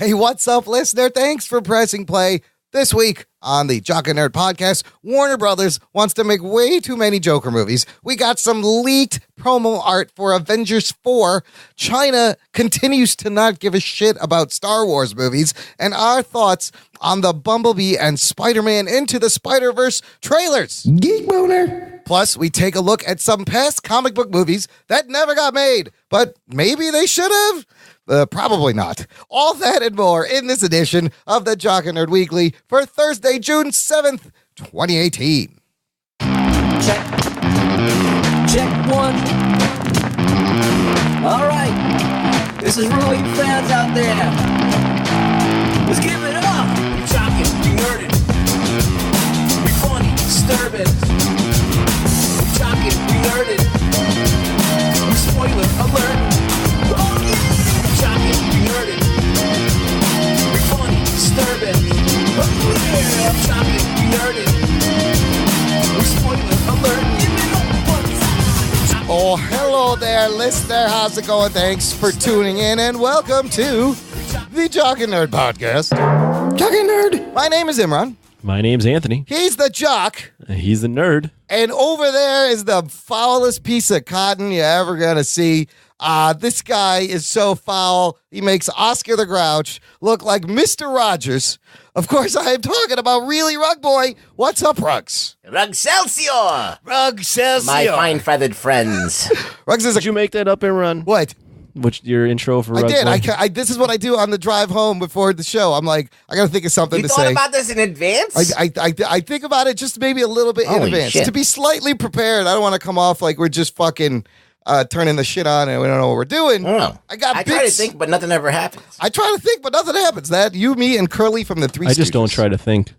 Hey, what's up, listener? Thanks for pressing play. This week on the Jock and Nerd podcast, Warner Brothers wants to make way too many Joker movies. We got some leaked promo art for Avengers 4. China continues to not give a shit about Star Wars movies. And our thoughts on the Bumblebee and Spider-Man Into the Spider-Verse trailers. Geek boner. Plus, we take a look at some past comic book movies that never got made, but maybe they should have. Probably not. All that and more in this edition of the Jock and Nerd Weekly for Thursday, June 7th, 2018. Check. Check one. All right. This is really fans out there. Let's give it up. We jocking, we nerding. We funny, disturbing. We jocking, we nerding. We spoiler alert. Oh yeah. Jocking, we nerding. We funny, disturbing. Oh yeah. I'm jocking, we nerding. We spoiler alert. Give it up one time. Oh, hello there, listener. How's it going? Thanks for tuning in and welcome to the Jock and Nerd podcast. Jock and Nerd. My name is Imran. My name's Anthony. He's the jock. He's the nerd. And over there is the foulest piece of cotton you're ever going to see. This guy is so foul, he makes Oscar the Grouch look like Mr. Rogers. Of course, I am talking about Really Rug Boy. What's up, Rugs? Rugcelsior! Rugcelsior! My fine feathered friends. Rugs is Did you make that up and run? What? Which your intro for I Rug did. Boy? I this is what I do on the drive home before the show. I'm like, I got to think of something You to thought say. about this in advance? I think about it just maybe a little bit in Holy advance. shit. To be slightly prepared. I don't want to come off like we're just fucking turning the shit on and we don't know what we're doing. Oh. I got try to think, but nothing ever happens. I try to think, but nothing happens. That you, me, and Curly from the Three I just Stooges. don't try to think.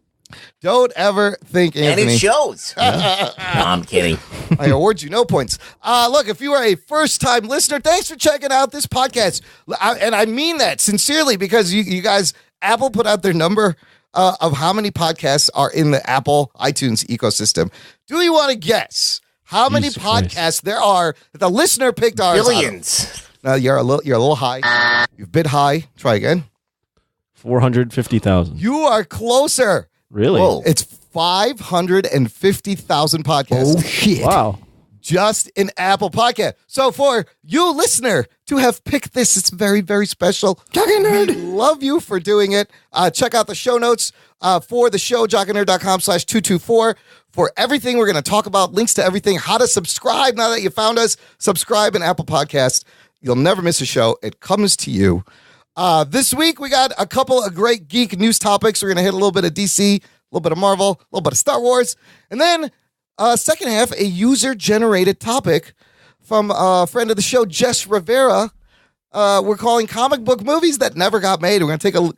Don't ever think, And Anthony. it shows. No, I'm kidding. I award you no points. Look, if you are a first-time listener, thanks for checking out this podcast. And I mean that sincerely because you guys, Apple put out their number of how many podcasts are in the Apple iTunes ecosystem. Do you want to guess how many Jesus Christ. podcasts there are that the listener picked ours out of? Billions. No, you're a little high. You've bid high. Try again. 450,000. You are closer. Really? Whoa. It's 550,000 podcasts. Oh, shit. Wow. Just in Apple Podcast. So for you, listener, to have picked this, it's very, very special. Jock and We Nerd. love you for doing it. Check out the show notes for the show, jockandnerd.com/224 for everything we're going to talk about, links to everything, how to subscribe now that you found us. Subscribe in Apple Podcast. You'll never miss a show. It comes to you. This week, we got a couple of great geek news topics. We're going to hit a little bit of DC, a little bit of Marvel, a little bit of Star Wars, and then second half, a user-generated topic from a friend of the show, Jess Rivera. We're calling comic book movies that never got made. We're going to take a little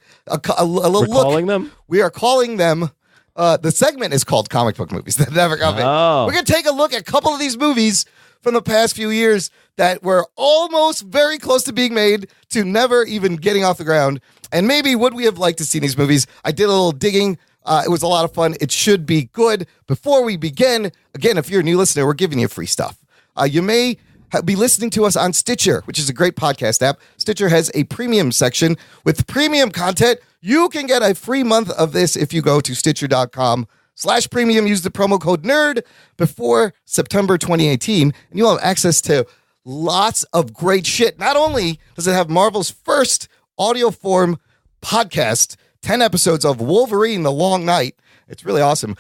We're look. calling them? We are calling them. The segment is called Comic Book Movies That Never Got Made. Oh. We're going to take a look at a couple of these movies from the past few years that were almost very close to being made to never even getting off the ground. And maybe would we have liked to see these movies? I did a little digging. It was a lot of fun. It should be good. Before we begin, again, if you're a new listener, we're giving you free stuff. You may be listening to us on Stitcher, which is a great podcast app. Stitcher has a premium section with premium content. You can get a free month of this if you go to stitcher.com/premium. Use the promo code NERD before September 2018, and you'll have access to lots of great shit. Not only does it have Marvel's first audio form podcast, 10 episodes of Wolverine: The Long Night. It's really awesome.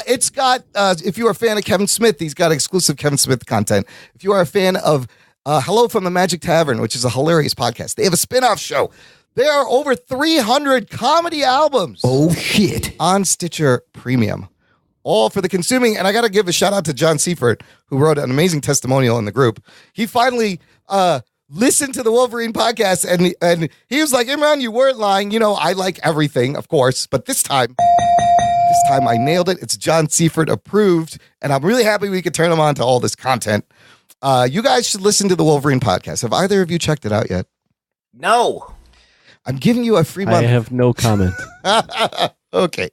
It's got, if you're a fan of Kevin Smith, he's got exclusive Kevin Smith content. If you are a fan of Hello from the Magic Tavern, which is a hilarious podcast, they have a spin-off show. There are over 300 comedy albums. Oh, shit. On Stitcher Premium. All for the consuming. And I got to give a shout out to John Seifert, who wrote an amazing testimonial in the group. He finally listened to the Wolverine podcast and he was like, Imran, you weren't lying. You know, I like everything, of course. But this time I nailed it. It's John Seifert approved. And I'm really happy we could turn him on to all this content. You guys should listen to the Wolverine podcast. Have either of you checked it out yet? No. I'm giving you a free month. I have no comment. Okay.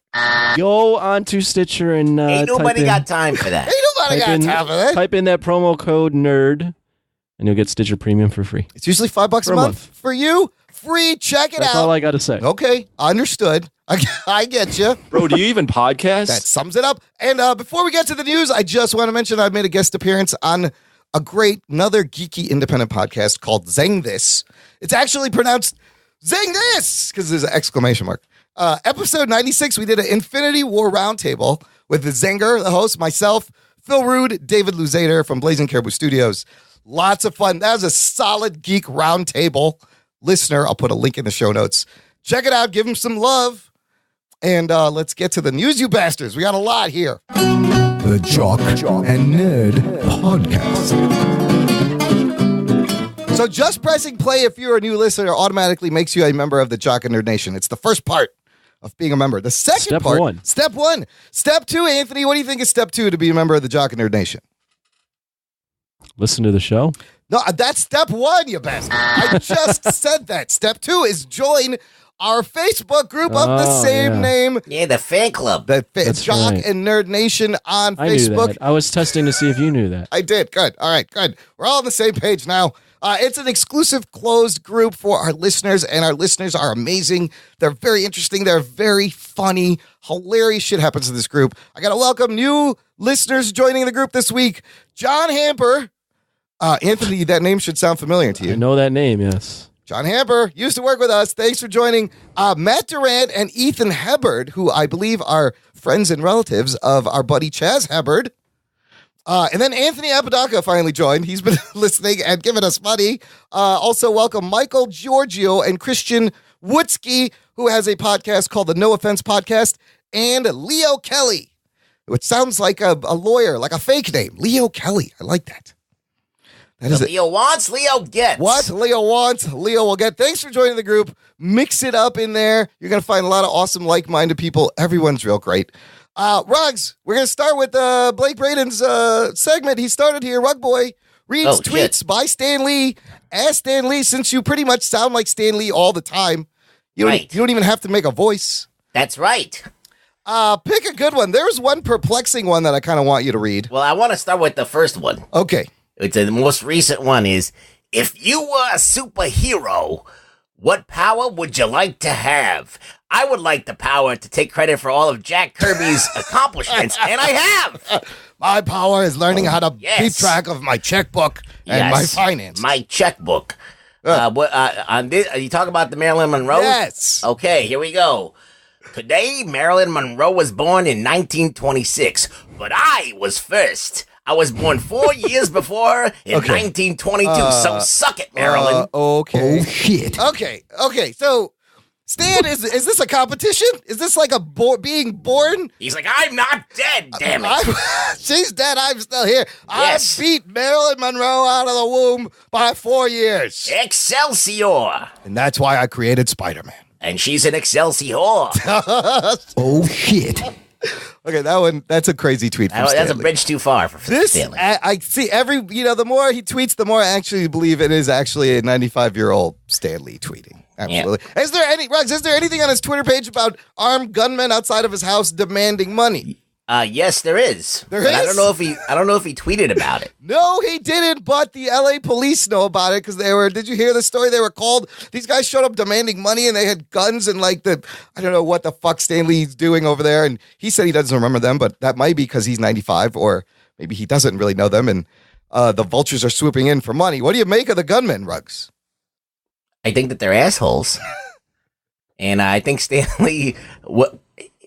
Go on to Stitcher and Ain't nobody got time for that. Ain't nobody got time for that. Type in that promo code NERD, and you'll get Stitcher Premium for free. It's usually $5 For a a month. month. For you, free. Check it That's out. all I got to say. Okay, understood. I get you. Bro, do you even podcast? That sums it up. And before we get to the news, I just want to mention I made a guest appearance on another geeky independent podcast called Zang This. It's actually pronounced Zang This because there's an exclamation mark. Episode 96, we did an Infinity War roundtable with the Zanger, the host, myself, Phil Rude, David Luzader from Blazing Caribou Studios. Lots of fun. That was a solid geek roundtable. Listener, I'll put a link in the show notes. Check it out. Give them some love. And let's get to the news, you bastards. We got a lot here. The Jock and Nerd Podcast. So just pressing play if you're a new listener automatically makes you a member of the Jock and Nerd Nation. It's the first part of being a member. The second Step part. one. Step one. Step two, Anthony, what do you think is step two to be a member of the Jock and Nerd Nation? Listen to the show. No, that's step one, you bastard. I just said that. Step two is join our Facebook group of the same name. Yeah, the fan club. The That's Jock right. and Nerd Nation on I knew Facebook. that. I was testing to see if you knew that. I did. Good. All right. Good. We're all on the same page now. It's an exclusive closed group for our listeners, and our listeners are amazing. They're very interesting. They're very funny. Hilarious shit happens in this group. I got to welcome new listeners joining the group this week. John Hamper. Anthony, that name should sound familiar to I you. know that name, yes. John Hamper used to work with us. Thanks for joining. Matt Durant and Ethan Hubbard, who I believe are friends and relatives of our buddy Chaz Hubbard. And then Anthony Apodaca finally joined. He's been listening and giving us money. Also welcome Michael Giorgio and Christian Woodsky, who has a podcast called the No Offense Podcast, and Leo Kelly, which sounds like a lawyer, like a fake name. Leo Kelly. I like that. That is it. Leo wants, Leo gets. What Leo wants, Leo will get. Thanks for joining the group. Mix it up in there. You're going to find a lot of awesome, like-minded people. Everyone's real great. Ruggs, we're going to start with Blake Braden's segment. He started here. Rug Boy reads tweets by Stan Lee. Ask Stan Lee, since you pretty much sound like Stan Lee all the time. You don't even have to make a voice. That's right. Pick a good one. There's one perplexing one that I kind of want you to read. Well, I want to start with the first one. Okay. It's the most recent one is, if you were a superhero, what power would you like to have? I would like the power to take credit for all of Jack Kirby's accomplishments, and I have. My power is learning how to keep track of my checkbook and my finance. My checkbook. Are you talking about the Marilyn Monroe? Yes. Okay, here we go. Today, Marilyn Monroe was born in 1926, but I was first. I was born 4 years before her in 1922, so suck it, Marilyn. Okay. Oh, shit. Okay. So, Stan, is this a competition? Is this like a being born? He's like, I'm not dead, damn it. She's dead. I'm still here. Yes. I beat Marilyn Monroe out of the womb by 4 years. Excelsior. And that's why I created Spider-Man. And she's an Excelsior. Oh, shit. Okay, that's a crazy tweet from That's a Stanley. bridge too far for Stanley. I see the more he tweets, the more I actually believe it is actually a 95-year-old Stanley tweeting. Absolutely. Yeah. Is there anything on his Twitter page about armed gunmen outside of his house demanding money? Yes, there is. There is? I don't know if he tweeted about it. No, he didn't, but the LA police know about it because did you hear the story? They were called, these guys showed up demanding money and they had guns and I don't know what the fuck Stanley's doing over there. And he said he doesn't remember them, but that might be because he's 95 or maybe he doesn't really know them. And the vultures are swooping in for money. What do you make of the gunmen, Ruggs? I think that they're assholes. And I think Stanley,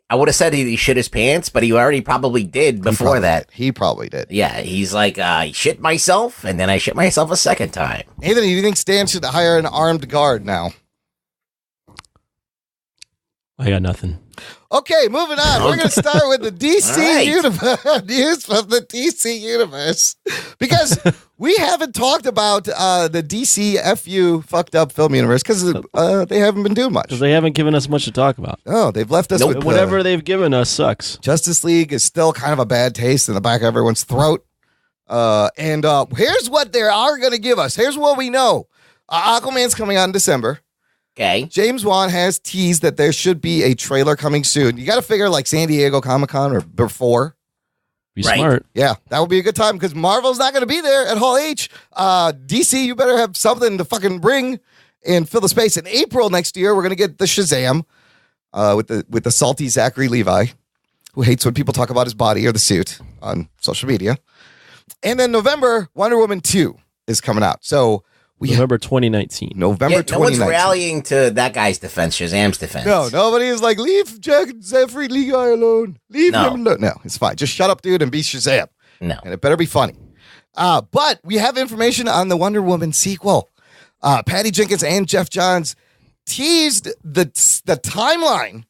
I would have said he shit his pants, but he already probably did before that. He probably did. Yeah, he's like, I shit myself, and then I shit myself a second time. Anthony, do you think Stan should hire an armed guard now? I got nothing. Okay, moving on. We're going to start with the DC universe, news from the DC universe, because we haven't talked about the DC FU fucked up film universe because they haven't been doing much. Because they haven't given us much to talk about. Oh, they've left us with whatever they've given us sucks. Justice League is still kind of a bad taste in the back of everyone's throat. And here's what they are going to give us. Here's what we know. Aquaman's coming out in December. Okay. James Wan has teased that there should be a trailer coming soon. You got to figure like San Diego Comic-Con or before. Be smart. Yeah, that would be a good time because Marvel's not going to be there at Hall H. DC, you better have something to fucking bring. and fill the space. In April next year, we're going to get the Shazam with the salty Zachary Levi, who hates when people talk about his body or the suit on social media. And then November, Wonder Woman 2 is coming out. So November 2019. November 2019. No one's rallying to that guy's defense, Shazam's defense. No, nobody is like, leave Zachary Levi alone. Leave him alone. No, it's fine. Just shut up, dude, and be Shazam. No. And it better be funny. But we have information on the Wonder Woman sequel. Patty Jenkins and Jeff Johns teased the timeline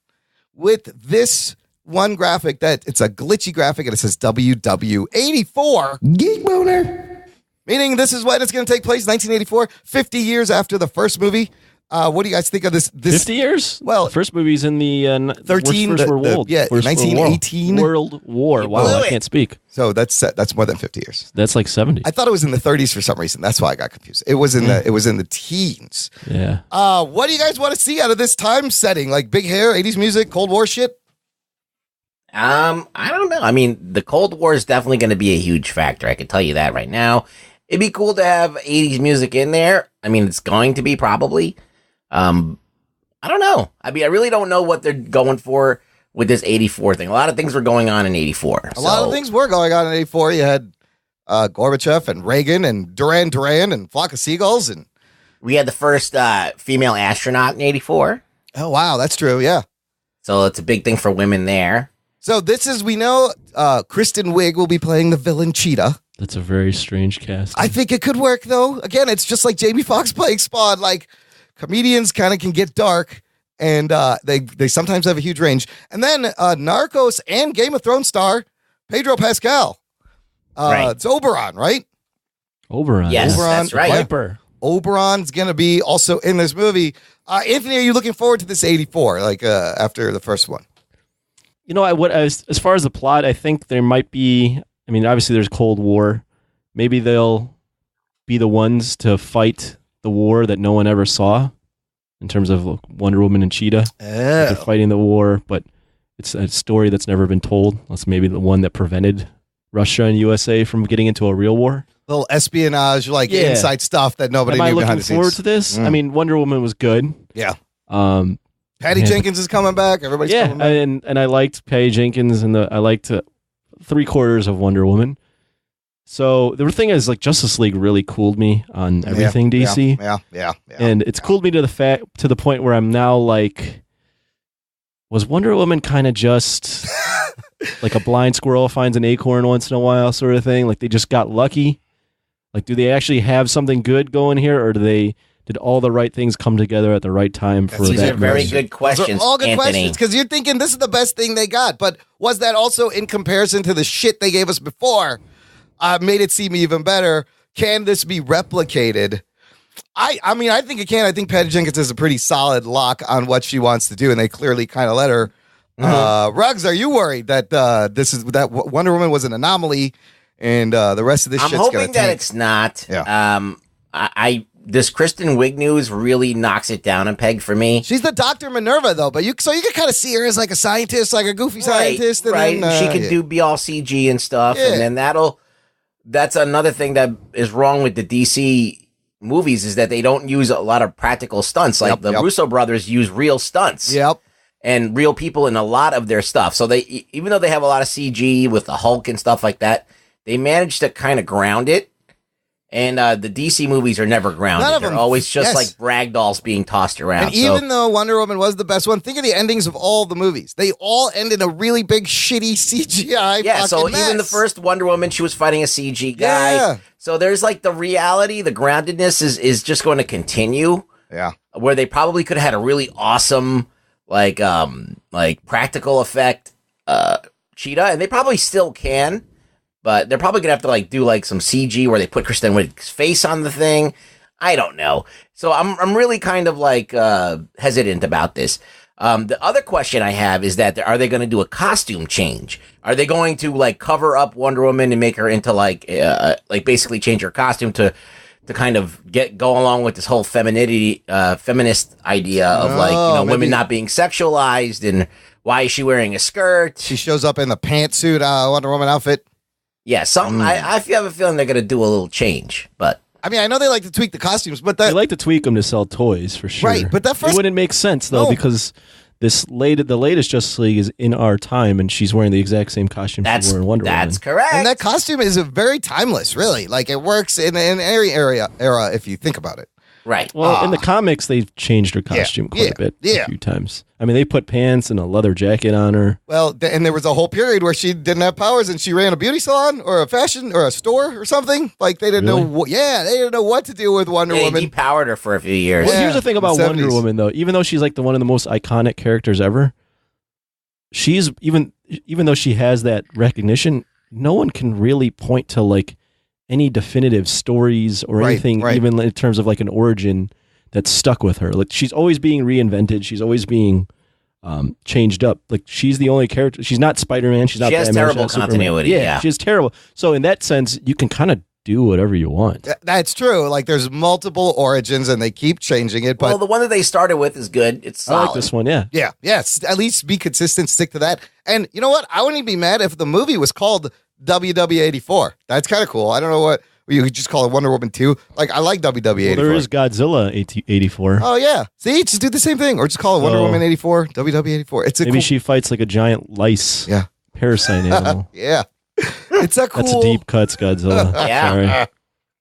with this one graphic that it's a glitchy graphic and it says WW84. Geek boner. Meaning this is when it's going to take place, 1984, 50 years after the first movie. What do you guys think of this? 50 years? Well, the first movie's in the 13, First World yeah, First 1918 World War. You Wow, blew I it. can't speak. So that's more than 50 years. That's like 70. I thought it was in the 30s for some reason. That's why I got confused. It was in the teens. Yeah. What do you guys want to see out of this time setting? Like big hair, 80s music, Cold War shit? I don't know. I mean, the Cold War is definitely going to be a huge factor. I can tell you that right now. It'd be cool to have 80s music in there. I mean, it's going to be probably. I don't know. I mean, I really don't know what they're going for with this 84 thing. A lot of things were going on in 84. A lot of things were going on in 84. You had Gorbachev and Reagan and Duran Duran and Flock of Seagulls. And we had the first female astronaut in 84. oh, wow, that's true. Yeah. So it's a big thing for women there. So we know Kristen Wiig will be playing the villain Cheetah. That's a very strange cast. I think it could work, though. Again, it's just like Jamie Foxx playing Spawn. Like, comedians kind of can get dark, and they sometimes have a huge range. And then Narcos and Game of Thrones star Pedro Pascal. Right. It's Oberon, right? Oberon. Yes, Oberon, that's right. Viper. Oberon's going to be also in this movie. Anthony, are you looking forward to this 84, like after the first one? You know, as far as the plot, I think there might be. I mean, obviously, there's Cold War. Maybe they'll be the ones to fight the war that no one ever saw, in terms of Wonder Woman and Cheetah. They're fighting the war, but it's a story that's never been told. That's maybe the one that prevented Russia and USA from getting into a real war. Little espionage, like inside stuff that nobody Am I knew behind looking the scenes. forward to this? I mean, Wonder Woman was good. Yeah. Patty Jenkins is coming back. Everybody's coming back. and I liked Patty Jenkins, and I liked 3/4 of Wonder Woman. So the thing is, like, Justice League really cooled me on everything DC. Yeah. And it's cooled me to the point where I'm now like, was Wonder Woman kind of just like a blind squirrel finds an acorn once in a while sort of thing? Like, they just got lucky? Like, do they actually have something good going here, or did all the right things come together at the right time for These that? are very movie? good questions, Those are all good Anthony. questions, because you're thinking this is the best thing they got. But was that also in comparison to the shit they gave us before? Made it seem even better. Can this be replicated? I mean, I think it can. I think Patty Jenkins is a pretty solid lock on what she wants to do, and they clearly kind of let her. Ruggs, are you worried that that Wonder Woman was an anomaly, and the rest of this I'm shit's gonna hoping that tank? it's not. Yeah. This Kristen Wiig news really knocks it down a peg for me. She's the Dr. Minerva, though, but you can kind of see her as like a scientist, like a goofy scientist. And right. then, She can be all CG and stuff, and then that's another thing that is wrong with the DC movies, is that they don't use a lot of practical stunts. Like the Russo brothers use real stunts. Yep. And real people in a lot of their stuff. So they, even though they have a lot of CG with the Hulk and stuff like that, they manage to kind of ground it. And the DC movies are never grounded. None of They're them. always just Yes. like ragdolls being tossed around. And even though Wonder Woman was the best one, think of the endings of all the movies. They all end in a really big, shitty CGI. yeah, so fucking mess. even the first Wonder Woman, she was fighting a CG guy. Yeah. So there's like the reality, the groundedness is just going to continue. Yeah. Where they probably could have had a really awesome, like practical effect Cheetah, and they probably still can. But they're probably gonna have to like do like some CG where they put Kristen Wiig's face on the thing. I don't know. So I'm really kind of like hesitant about this. The other question I have is that are they going to do a costume change? Are they going to like cover up Wonder Woman and make her into like basically change her costume to kind of go along with this whole feminist idea of women not being sexualized, and why is she wearing a skirt? She shows up in the pantsuit Wonder Woman outfit. Yeah, something. I have a feeling they're going to do a little change, but I mean, I know they like to tweak the costumes, but They like to tweak them to sell toys for sure. Right, but that first- it wouldn't make sense though No. because the latest Justice League is in our time, and she's wearing the exact same costume she wore in Wonder Woman. That's correct. and that costume is very timeless, really. Like it works in every era if you think about it. right. Well, in the comics, they've changed her costume quite a bit a few times. I mean, they put pants and a leather jacket on her. Well, and there was a whole period where she didn't have powers, and she ran a beauty salon or a fashion or a store or something. Like they didn't Really? know. They didn't know what to do with Wonder They Woman. depowered her for a few years. Well, Yeah, here's the thing about the Wonder 70s. Woman, though. Even though she's like one of the most iconic characters ever, she's even though she has that recognition, no one can really point to like any definitive stories or Right, anything, right. even in terms of like an origin that's stuck with her. Like she's always being reinvented. She's always being changed up. Like she's the only character. She's not Spider-Man. She's not She has Batman, she's terrible not Superman. continuity, yeah. She's terrible. So in that sense, you can kind of do whatever you want. That's true. Like there's multiple origins, and they keep changing it. But Well, the one that they started with is good. It's I solid. like this one. Yeah. yeah, yes. At least be consistent. Stick to that. And you know what? I wouldn't even be mad if the movie was called WW84. That's kind of cool. I don't know what you could just call it Wonder Woman 2. Like I like WW84. Well, there is Godzilla 84. Oh yeah. See, just do the same thing, or just call it Wonder Oh. Woman 84, WW84. It's a Maybe cool. she fights like a giant lice. Yeah. Parasite animal. Yeah. It's a cool. That's a deep cuts, Godzilla. Yeah.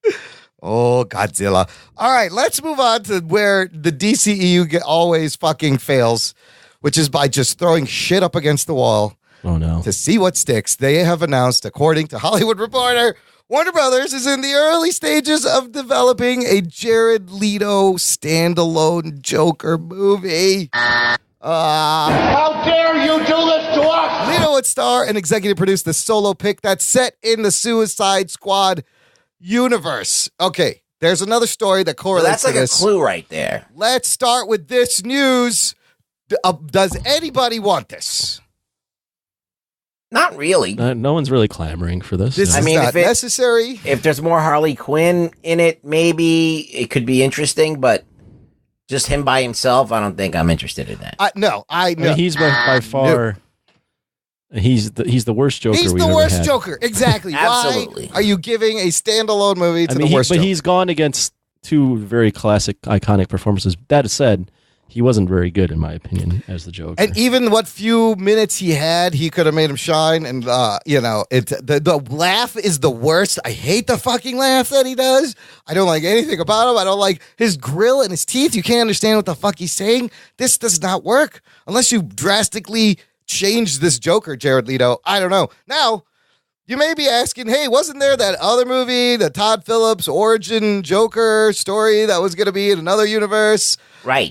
Sorry. Oh, Godzilla. All right, let's move on to where the DCEU always fucking fails, which is by just throwing shit up against the wall Oh no. to see what sticks. They have announced, according to Hollywood Reporter, Warner Brothers is in the early stages of developing a Jared Leto standalone Joker movie. How dare you do this to us? Leto would star and executive produce the solo pick that's set in the Suicide Squad universe. Okay, there's another story that Well, correlates that's like to a this. clue right there. Let's start with this news. Does anybody want this? Not really. No one's really clamoring for this. This no. is mean, not if it- necessary. If there's more Harley Quinn in it, maybe it could be interesting, but just him by himself, I don't think I'm interested in that. No. I mean, he's by far. He's the worst Joker. He's we've the ever worst had. Joker. Exactly. Absolutely. Why are you giving a standalone movie to I mean, the worst but Joker? he's gone against two very classic, iconic performances. That said, he wasn't very good in my opinion as the Joker. And even what few minutes he had, he could have made him shine. And the laugh is the worst. I hate the fucking laugh that he does. I don't like anything about him. I don't like his grill and his teeth. You can't understand what the fuck he's saying. This does not work unless you drastically change this Joker, Jared Leto. I don't know. Now, you may be asking, hey, wasn't there that other movie, the Todd Phillips origin Joker story that was going to be in another universe? Right.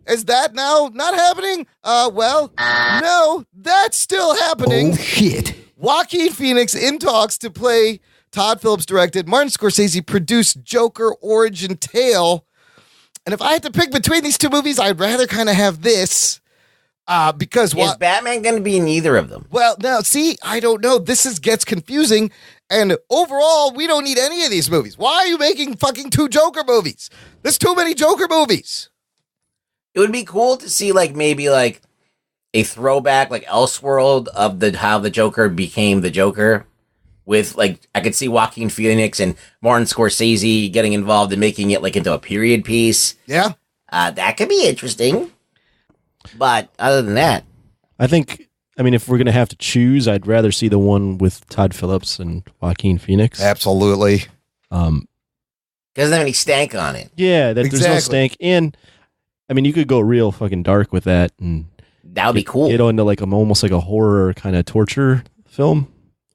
Is that now not happening? Well, no, that's still happening. Oh shit. Joaquin Phoenix in talks to play Todd Phillips directed, Martin Scorsese produced Joker origin tale. And if I had to pick between these two movies, I'd rather kind of have this. Because Is Batman going to be in either of them? well, now see, I don't know. Gets confusing. And overall, we don't need any of these movies. Why are you making fucking two Joker movies? There's too many Joker movies. It would be cool to see maybe a throwback, like Elseworld of how the Joker became the Joker. With I could see Joaquin Phoenix and Martin Scorsese getting involved and making it into a period piece. Yeah. That could be interesting. But other than that, I think, if we're going to have to choose, I'd rather see the one with Todd Phillips and Joaquin Phoenix. Absolutely. doesn't have any stank on it. Yeah, there's no Exactly. stank. And, you could go real fucking dark with that and That would be cool. get into almost like a horror kind of torture film.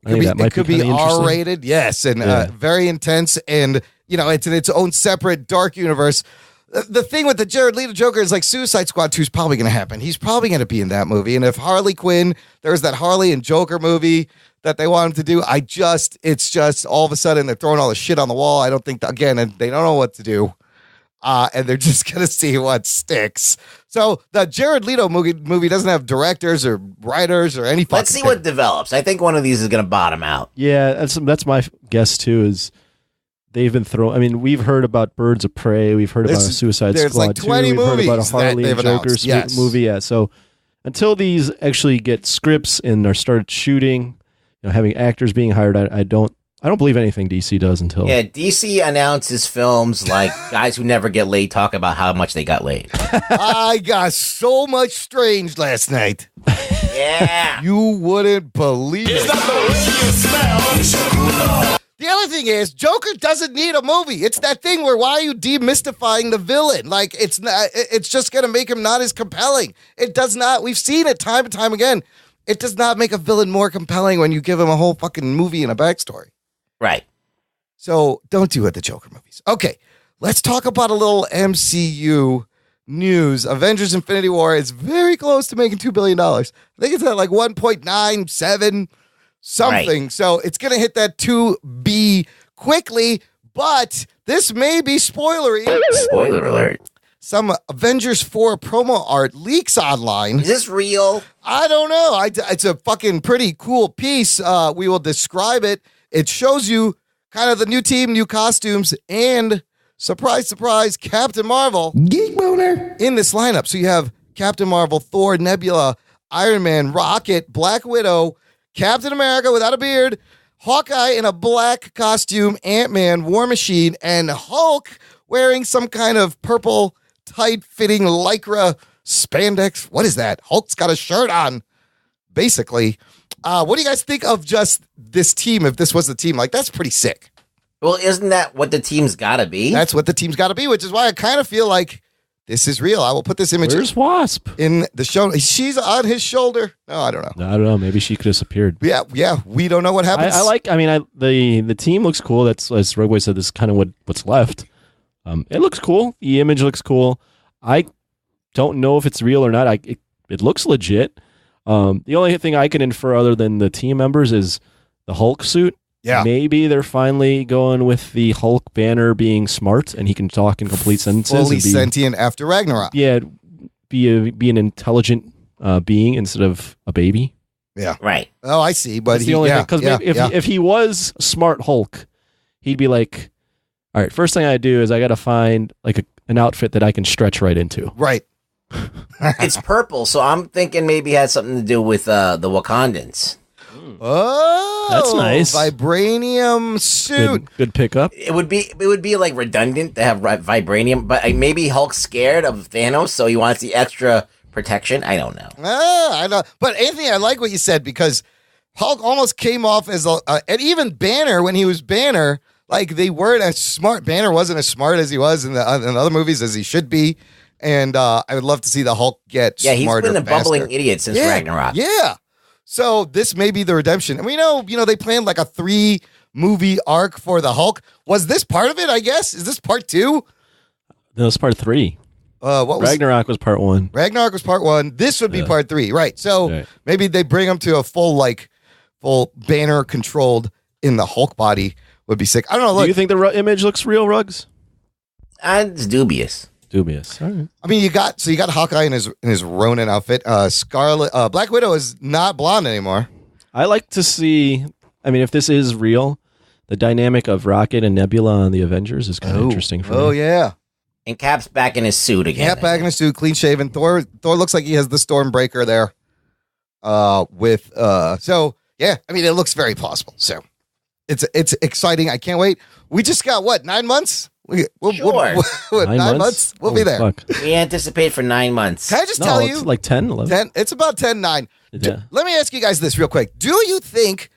I think that might It could be be kinda interesting. R-rated, yes, and Yeah. very intense, and it's in its own separate dark universe. The thing with the Jared Leto Joker is Suicide Squad 2 is probably going to happen. He's probably going to be in that movie, and if Harley Quinn, there's that Harley and Joker movie that they want him to do. It's just all of a sudden they're throwing all the shit on the wall. I don't think and they don't know what to do. And they're just going to see what sticks. So the Jared Leto movie doesn't have directors or writers or any fucking Let's see thing. what develops. I think one of these is going to bottom out. Yeah, that's my guess too. Is they've been throwing. We've heard about Birds of Prey. We've heard about a Suicide there's Squad 20 2. We've heard about a movies that Harley they've and Joker announced. Yes. movie. Yeah. So until these actually get scripts and are started shooting, having actors being hired, I don't I don't believe anything DC does until. Yeah, DC announces films like guys who never get laid talk about how much they got laid. I got so much strange last night. Yeah. You wouldn't believe it. The other thing is, Joker doesn't need a movie. It's that thing where why are you demystifying the villain? Like, it's not. It's just going to make him not as compelling. It does not. We've seen it time and time again. It does not make a villain more compelling when you give him a whole fucking movie and a backstory. Right. So don't do it, the Joker movies. Okay, let's talk about a little MCU news. Avengers Infinity War is very close to making $2 billion. I think it's at like 1.97 something. Right. So it's going to hit that 2B quickly, but this may be spoilery. Spoiler alert. Some Avengers 4 promo art leaks online. Is this real? I don't know. It's a fucking pretty cool piece. We will describe it. It shows you kind of the new team, new costumes, and surprise, surprise, Captain Marvel. Geek Boner. In this lineup. So you have Captain Marvel, Thor, Nebula, Iron Man, Rocket, Black Widow, Captain America without a beard, Hawkeye in a black costume, Ant-Man, War Machine, and Hulk wearing some kind of purple, tight-fitting Lycra spandex. What is that? Hulk's got a shirt on, basically. What do you guys think of just this team, if this was the team? Like, that's pretty sick. Well, isn't that what the team's got to be? That's what the team's got to be, which is why I kind of feel like this is real. I will put this image Where's Wasp? in the show. She's on his shoulder. No, I don't know. I don't know. Maybe she could have disappeared. Yeah, we don't know what happens. The team looks cool. That's, as Rugway said, this is kind of what's left. It looks cool. The image looks cool. I don't know if it's real or not. It looks legit. The only thing I can infer other than the team members is the Hulk suit. Yeah. Maybe they're finally going with the Hulk Banner being smart and he can talk in complete sentences. Fully sentient after Ragnarok. Yeah, be an intelligent being instead of a baby. Yeah. Right. Oh, I see. But that's the only thing. Because if he was smart Hulk, he'd be like, all right, first thing I do is I got to find like an outfit that I can stretch right into. Right. It's purple, so I'm thinking maybe it has something to do with the Wakandans. Oh, that's nice. Vibranium suit. Good pickup. It would be like redundant to have vibranium, but maybe Hulk's scared of Thanos, so he wants the extra protection. I don't know. I know. But Anthony, I like what you said because Hulk almost came off as and even Banner when he was Banner, like they weren't as smart. Banner wasn't as smart as he was in the other movies as he should be. And I would love to see the Hulk get smarter. Yeah, he's been a bumbling idiot since Ragnarok. Yeah. So this may be the redemption. And we know, they planned like a 3-movie arc for the Hulk. Was this part of it, I guess? Is this part 2? No, it's part 3. Ragnarok was part 1. Ragnarok was part 1. This would be part 3. Right. So maybe they bring him to a full Banner controlled in the Hulk body would be sick. I don't know. Look, do you think the image looks real, Ruggs? It's dubious. Dubious. All right. I mean, you got Hawkeye in his Ronin outfit. Black Widow is not blonde anymore. I like to see. I mean, if this is real, the dynamic of Rocket and Nebula on the Avengers is kind of interesting for me. Oh yeah. And Cap's back in his suit again. Cap back in his suit, clean shaven. Thor looks like he has the Stormbreaker there. So yeah, I mean, it looks very plausible. So it's exciting. I can't wait. We just got 9 months. Sure. 9 months? We'll be there. Fuck. We anticipate for 9 months. Can I just tell you? It's like 10, 11. 10, it's about 10, 9. Yeah. Let me ask you guys this real quick. Do you think,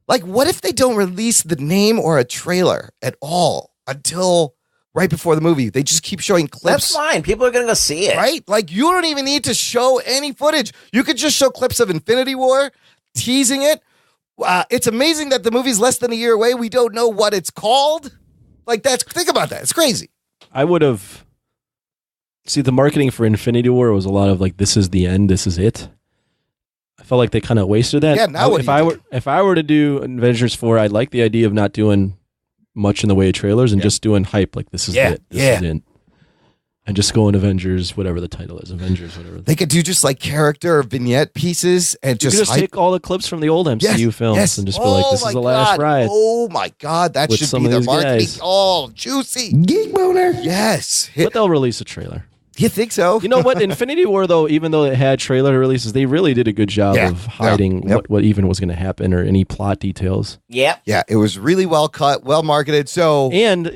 what if they don't release the name or a trailer at all until right before the movie? They just keep showing clips. That's fine. People are going to go see it. Right? You don't even need to show any footage. You could just show clips of Infinity War, teasing it. It's amazing that the movie's less than a year away. We don't know what it's called. Think about that. It's crazy. I would have. See, the marketing for Infinity War was a lot of this is the end, this is it. I felt like they kind of wasted that. Yeah, now if I were to do Avengers 4, I'd like the idea of not doing much in the way of trailers and just doing hype this is it. This is it. And just go in Avengers, whatever the title is, Avengers, whatever. They could do just character vignette pieces and just take all the clips from the old MCU films and just be like, this is the last ride. Oh my God, that should be the marketing. Oh, juicy. Geek Boner. Yes. But they'll release a trailer. You think so? You know what? Infinity War, though, even though it had trailer releases, they really did a good job of hiding what even was going to happen or any plot details. Yep. Yeah, it was really well cut, well marketed. So, and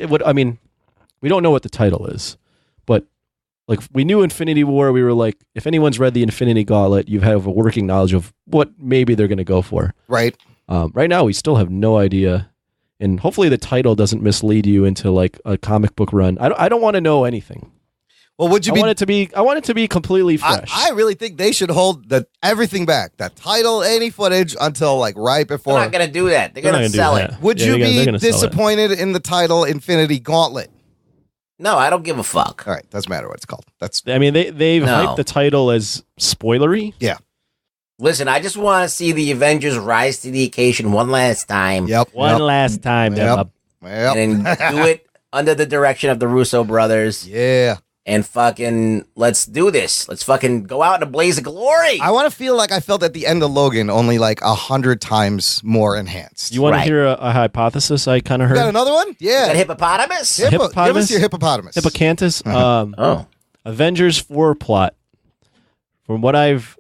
we don't know what the title is, but like we knew Infinity War. We were like, if anyone's read the Infinity Gauntlet, you have a working knowledge of what maybe they're going to go for. Right. Right now, we still have no idea. And hopefully the title doesn't mislead you into like a comic book run. I don't want to know anything. Well, would you I want it to be completely fresh. I really think they should hold everything back. That title, any footage until like right before. They're not going to do that. They're going to sell it. Would you be disappointed in the title Infinity Gauntlet? No, I don't give a fuck. All right, doesn't matter what it's called. They've hyped the title as spoilery. Yeah. Listen, I just want to see the Avengers rise to the occasion one last time. One last time. Yep. And do it under the direction of the Russo brothers. Yeah. And fucking, let's do this. Let's fucking go out in a blaze of glory. I want to feel like I felt at the end of Logan, only like 100 times more enhanced. You want to hear a hypothesis I kind of heard? You got another one? Yeah. That hippopotamus? Give us your hippopotamus. Hippocantus. Uh-huh. Avengers 4 plot. From what I've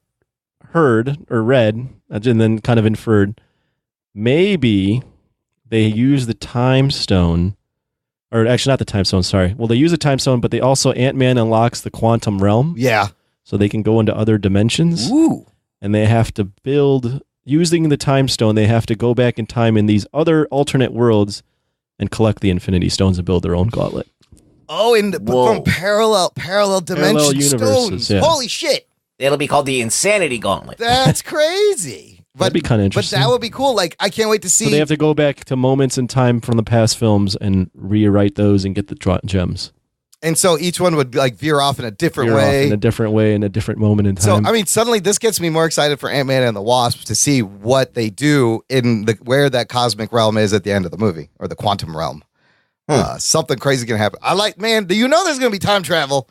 heard or read, and then kind of inferred, maybe they use the time stone. Or actually, not the time stone, sorry. Well, they use a time stone, but they also, Ant-Man unlocks the quantum realm. Yeah. So they can go into other dimensions. Ooh. And they have to using the time stone, they have to go back in time in these other alternate worlds and collect the Infinity Stones and build their own gauntlet. Oh, from parallel dimension universes, stones. yeah. Holy shit. It'll be called the Insanity Gauntlet. That's crazy. That'd be kind of interesting. But that would be cool. Like, I can't wait to see. So they have to go back to moments in time from the past films and rewrite those and get the gems. And so each one would like veer off in a different way. In a different moment in time. So, I mean, suddenly this gets me more excited for Ant-Man and the Wasp to see what they do in where that cosmic realm is at the end of the movie, or the quantum realm. Something crazy can happen. Do you know there's going to be time travel?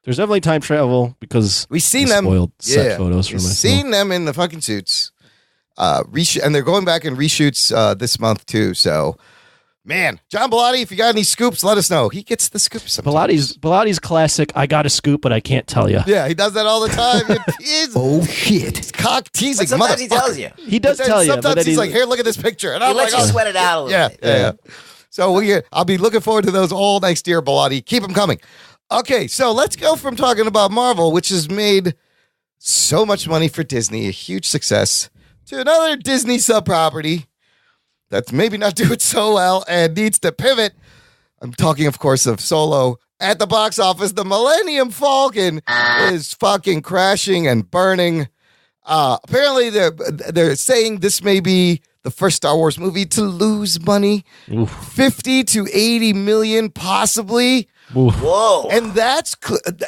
There's definitely time travel because we've seen them. Spoiled set photos for myself. Seen them in the fucking suits. And they're going back and reshoots this month too. So, man, John Bellotti, if you got any scoops, let us know. He gets the scoops sometimes. Bellotti's classic. I got a scoop, but I can't tell you. Yeah, he does that all the time. Oh shit! He's cock teasing. Sometimes he tells you. He does tell you. Sometimes he's like, "Here, look at this picture," and he I'm lets like, you sweat it out a little bit. Yeah. So I'll be looking forward to those all next year, Bellotti. Keep them coming. Okay, so let's go from talking about Marvel, which has made so much money for Disney, a huge success, to another Disney sub-property that's maybe not doing so well and needs to pivot. I'm talking, of course, of Solo. At the box office, the Millennium Falcon is fucking crashing and burning. Apparently, they're saying this may be the first Star Wars movie to lose money. Oof. 50 to 80 million, possibly. Oof. Whoa. And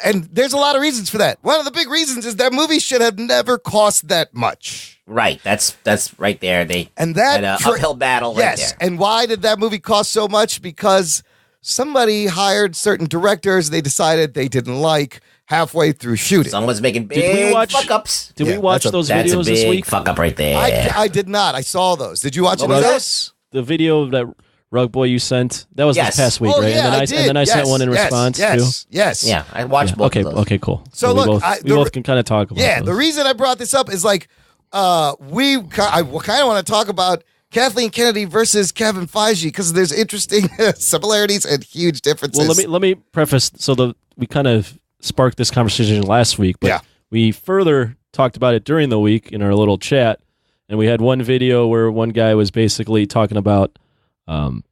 and there's a lot of reasons for that. One of the big reasons is that movie should have never cost that much. Right. That's right there. They had an uphill battle right there. And why did that movie cost so much? Because somebody hired certain directors they decided they didn't like halfway through shooting. Someone's making big fuck-ups. Did we watch those videos this week? Fuck-up right there. I did not. I saw those. Did you watch any of those? The video that Rug Boy you sent, that was this past week, right? Yeah, and then I sent one in response too. Yes. Yeah, I watched both of those. Okay, cool. So look, we both can kind of talk about those. The reason I brought this up is like I kind of want to talk about Kathleen Kennedy versus Kevin Feige because there's interesting similarities and huge differences. Well, let me preface. So we kind of sparked this conversation last week, but we further talked about it during the week in our little chat, and we had one video where one guy was basically talking about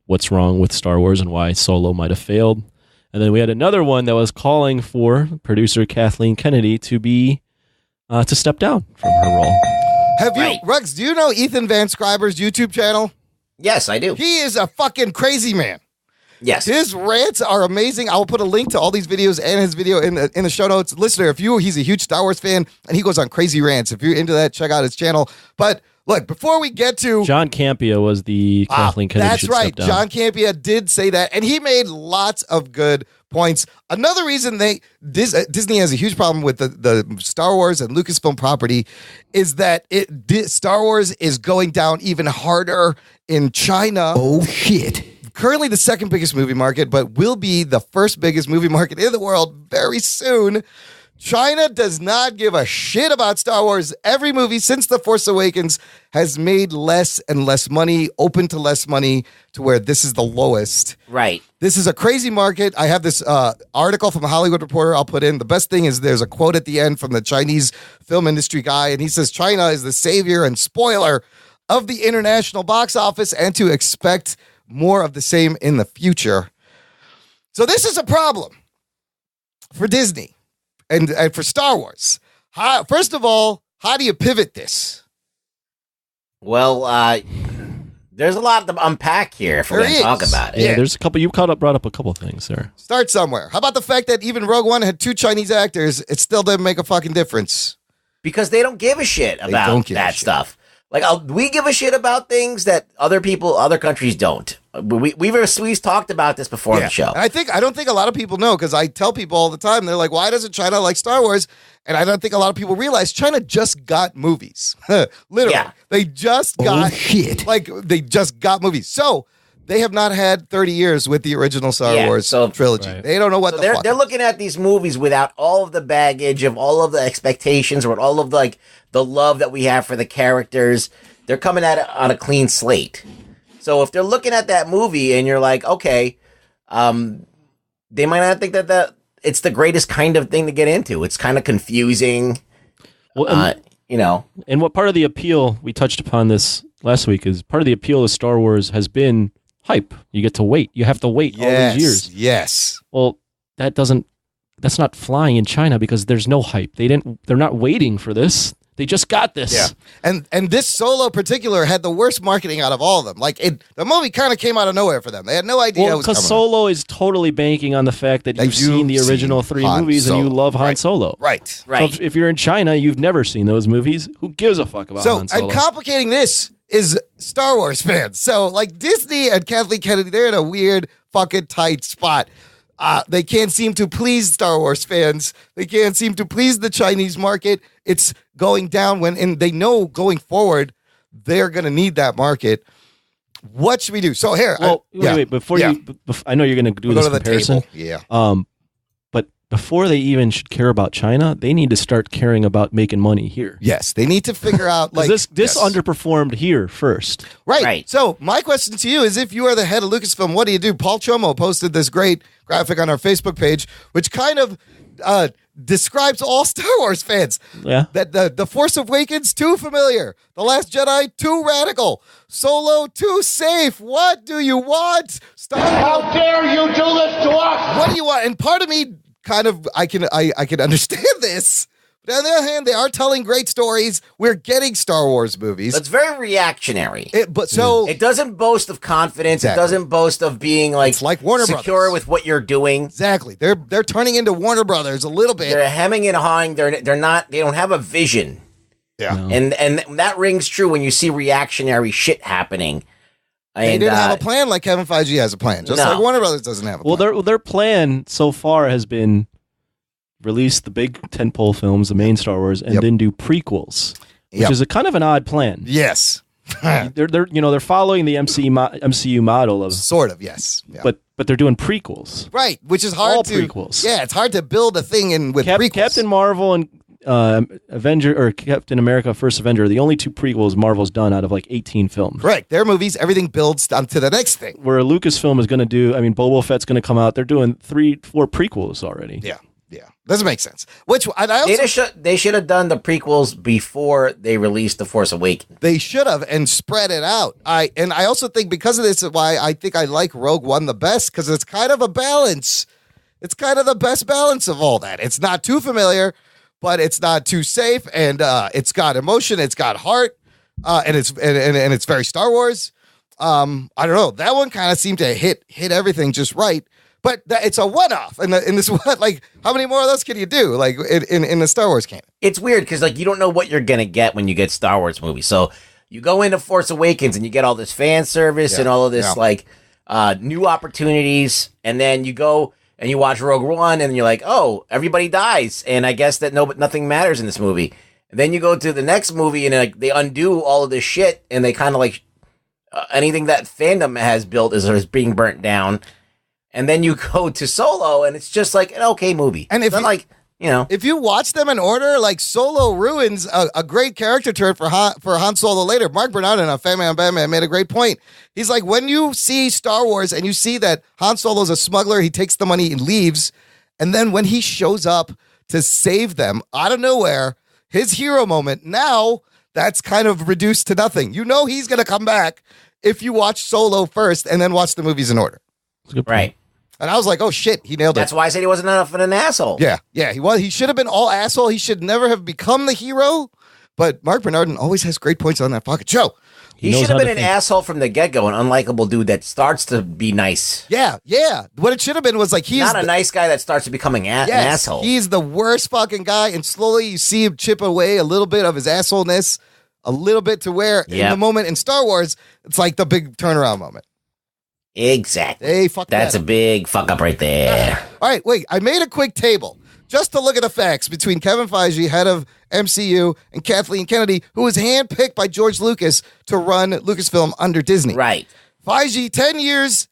what's wrong with Star Wars and why Solo might have failed, and then we had another one that was calling for producer Kathleen Kennedy to be to step down from her role. Have you, Ruggs, do you know Ethan Van Scriber's YouTube channel? Yes, I do. He is a fucking crazy man. Yes. His rants are amazing. I will put a link to all these videos and his video in the show notes. Listener, he's a huge Star Wars fan, and he goes on crazy rants. If you're into that, check out his channel. But look, before we get to... John Campea was the Kathleen Kennedy. That's right. John Campea did say that, and he made lots of good points. Another reason Disney has a huge problem with the Star Wars and Lucasfilm property is that Star Wars is going down even harder in China. Oh, shit. currently the second biggest movie market, but will be the first biggest movie market in the world very soon. China does not give a shit about Star Wars. Every movie since The Force Awakens has made less and less money, open to less money, to where this is the lowest. Right. This is a crazy market. I have this article from a Hollywood Reporter I'll put in. The best thing is there's a quote at the end from the Chinese film industry guy, and he says, China is the savior and spoiler of the international box office, and to expect more of the same in the future. So this is a problem for Disney. And for Star Wars. First of all, how do you pivot this? Well, there's a lot to unpack here if we're going to talk about it. Yeah, there's a couple. You brought up a couple things there. Start somewhere. How about the fact that even Rogue One had 2 Chinese actors? It still didn't make a fucking difference. Because they don't give a shit about that stuff. Like, we give a shit about things that other countries don't. We've talked about this before on the show. And I don't think a lot of people know, because I tell people all the time, they're like, why doesn't China like Star Wars? And I don't think a lot of people realize China just got movies. Literally. Yeah. They just got they just got movies. So they have not had 30 years with the original Star Wars trilogy. Right. They don't know what the fuck. They're looking at these movies without all of the baggage of all of the expectations or all of the love that we have for the characters. They're coming at it on a clean slate. So if they're looking at that movie and you're like, okay, they might not think that it's the greatest kind of thing to get into. It's kind of confusing, And what part of the appeal, we touched upon this last week, is part of the appeal of Star Wars has been hype. You get to wait. You have to wait all these years. Yes. Well, that's not flying in China because there's no hype. They're not waiting for this. They just got this. Yeah. And this Solo particular had the worst marketing out of all of them. Like, the movie kind of came out of nowhere for them. They had no idea it was coming. Because Solo is totally banking on the fact that you've seen the original 3 movies and you love Han Solo. Right. So if you're in China, you've never seen those movies. Who gives a fuck about Han Solo? And complicating this is Star Wars fans. So, like, Disney and Kathleen Kennedy, they're in a weird fucking tight spot. They can't seem to please Star Wars fans. They can't seem to please the Chinese market. It's going down and they know going forward they're going to need that market. What should we do? So here, wait, before you, I know you're going to do this comparison. But before they even should care about China, they need to start caring about making money here. Yes, they need to figure out this underperformed here first. Right. So my question to you is, if you are the head of Lucasfilm, what do you do? Paul Chomo posted this great graphic on our Facebook page, which kind of describes all Star Wars fans. Yeah. That the Force Awakens, too familiar. The Last Jedi, too radical. Solo, too safe. What do you want? How dare you do this to us? What do you want? And part of me kind of, I can understand this. But on the other hand, they are telling great stories. We're getting Star Wars movies. It's very reactionary. It doesn't boast of confidence. Exactly. It doesn't boast of being it's like Warner secure Brothers. with what you're doing. Exactly. They're turning into Warner Brothers a little bit. They're hemming and hawing. They don't have a vision. Yeah. No. And that rings true when you see reactionary shit happening. They didn't have a plan like Kevin Feige has a plan. Just like Warner Brothers doesn't have a plan. Well, their plan so far has been release the big tentpole films, the main Star Wars, and then do prequels, which is a kind of an odd plan. Yes. they're following the MCU model of sort of, yes. Yeah. But they're doing prequels. Right, which is hard to prequels. Yeah, it's hard to build a thing in with prequels. Captain Marvel and Avenger or Captain America First Avenger are the only 2 prequels Marvel's done out of like 18 films. Correct. Their movies, everything builds onto the next thing. Where Lucasfilm is going to do, Boba Fett's going to come out. They're doing 3-4 prequels already. Yeah. Doesn't make sense. They should have done the prequels before they released The Force Awakens. They should have and spread it out. I also think because of this is why I think I like Rogue One the best, because it's kind of a balance. It's kind of the best balance of all that. It's not too familiar, but it's not too safe, and it's got emotion, it's got heart, and it's very Star Wars. I don't know. That one kind of seemed to hit everything just right. But it's a one-off, and in this one, like, how many more of those can you do, like, in the Star Wars canon? It's weird, because, like, you don't know what you're going to get when you get Star Wars movies. So you go into Force Awakens, and you get all this fan service and all of this, new opportunities, and then you go and you watch Rogue One, and you're like, oh, everybody dies, and I guess that nothing matters in this movie. And then you go to the next movie, and they undo all of this shit, and they kind of, anything that fandom has built is being burnt down. And then you go to Solo, and it's just like an okay movie. And it's not like, if you watch them in order, like Solo ruins a great character turn for Han Solo later. Mark Bernardin on Fat Man Batman made a great point. He's like, when you see Star Wars and you see that Han Solo's a smuggler, he takes the money and leaves. And then when he shows up to save them out of nowhere, his hero moment, now that's kind of reduced to nothing. You know he's going to come back if you watch Solo first and then watch the movies in order. Right. And I was like, oh, shit, he nailed it. That's why I said he wasn't enough of an asshole. Yeah, he was. He should have been all asshole. He should never have become the hero. But Mark Bernardin always has great points on that fucking show. He should have been an asshole from the get-go, an unlikable dude that starts to be nice. Yeah. What it should have been was like, he's not a nice guy that starts to becoming an asshole. He's the worst fucking guy, and slowly you see him chip away a little bit of his assholeness, a little bit to where in the moment in Star Wars, it's like the big turnaround moment. Exactly. Hey, fuck That's that a big fuck up right there. All right, wait. I made a quick table just to look at the facts between Kevin Feige, head of MCU, and Kathleen Kennedy, who was handpicked by George Lucas to run Lucasfilm under Disney. Right. Feige, 10 years,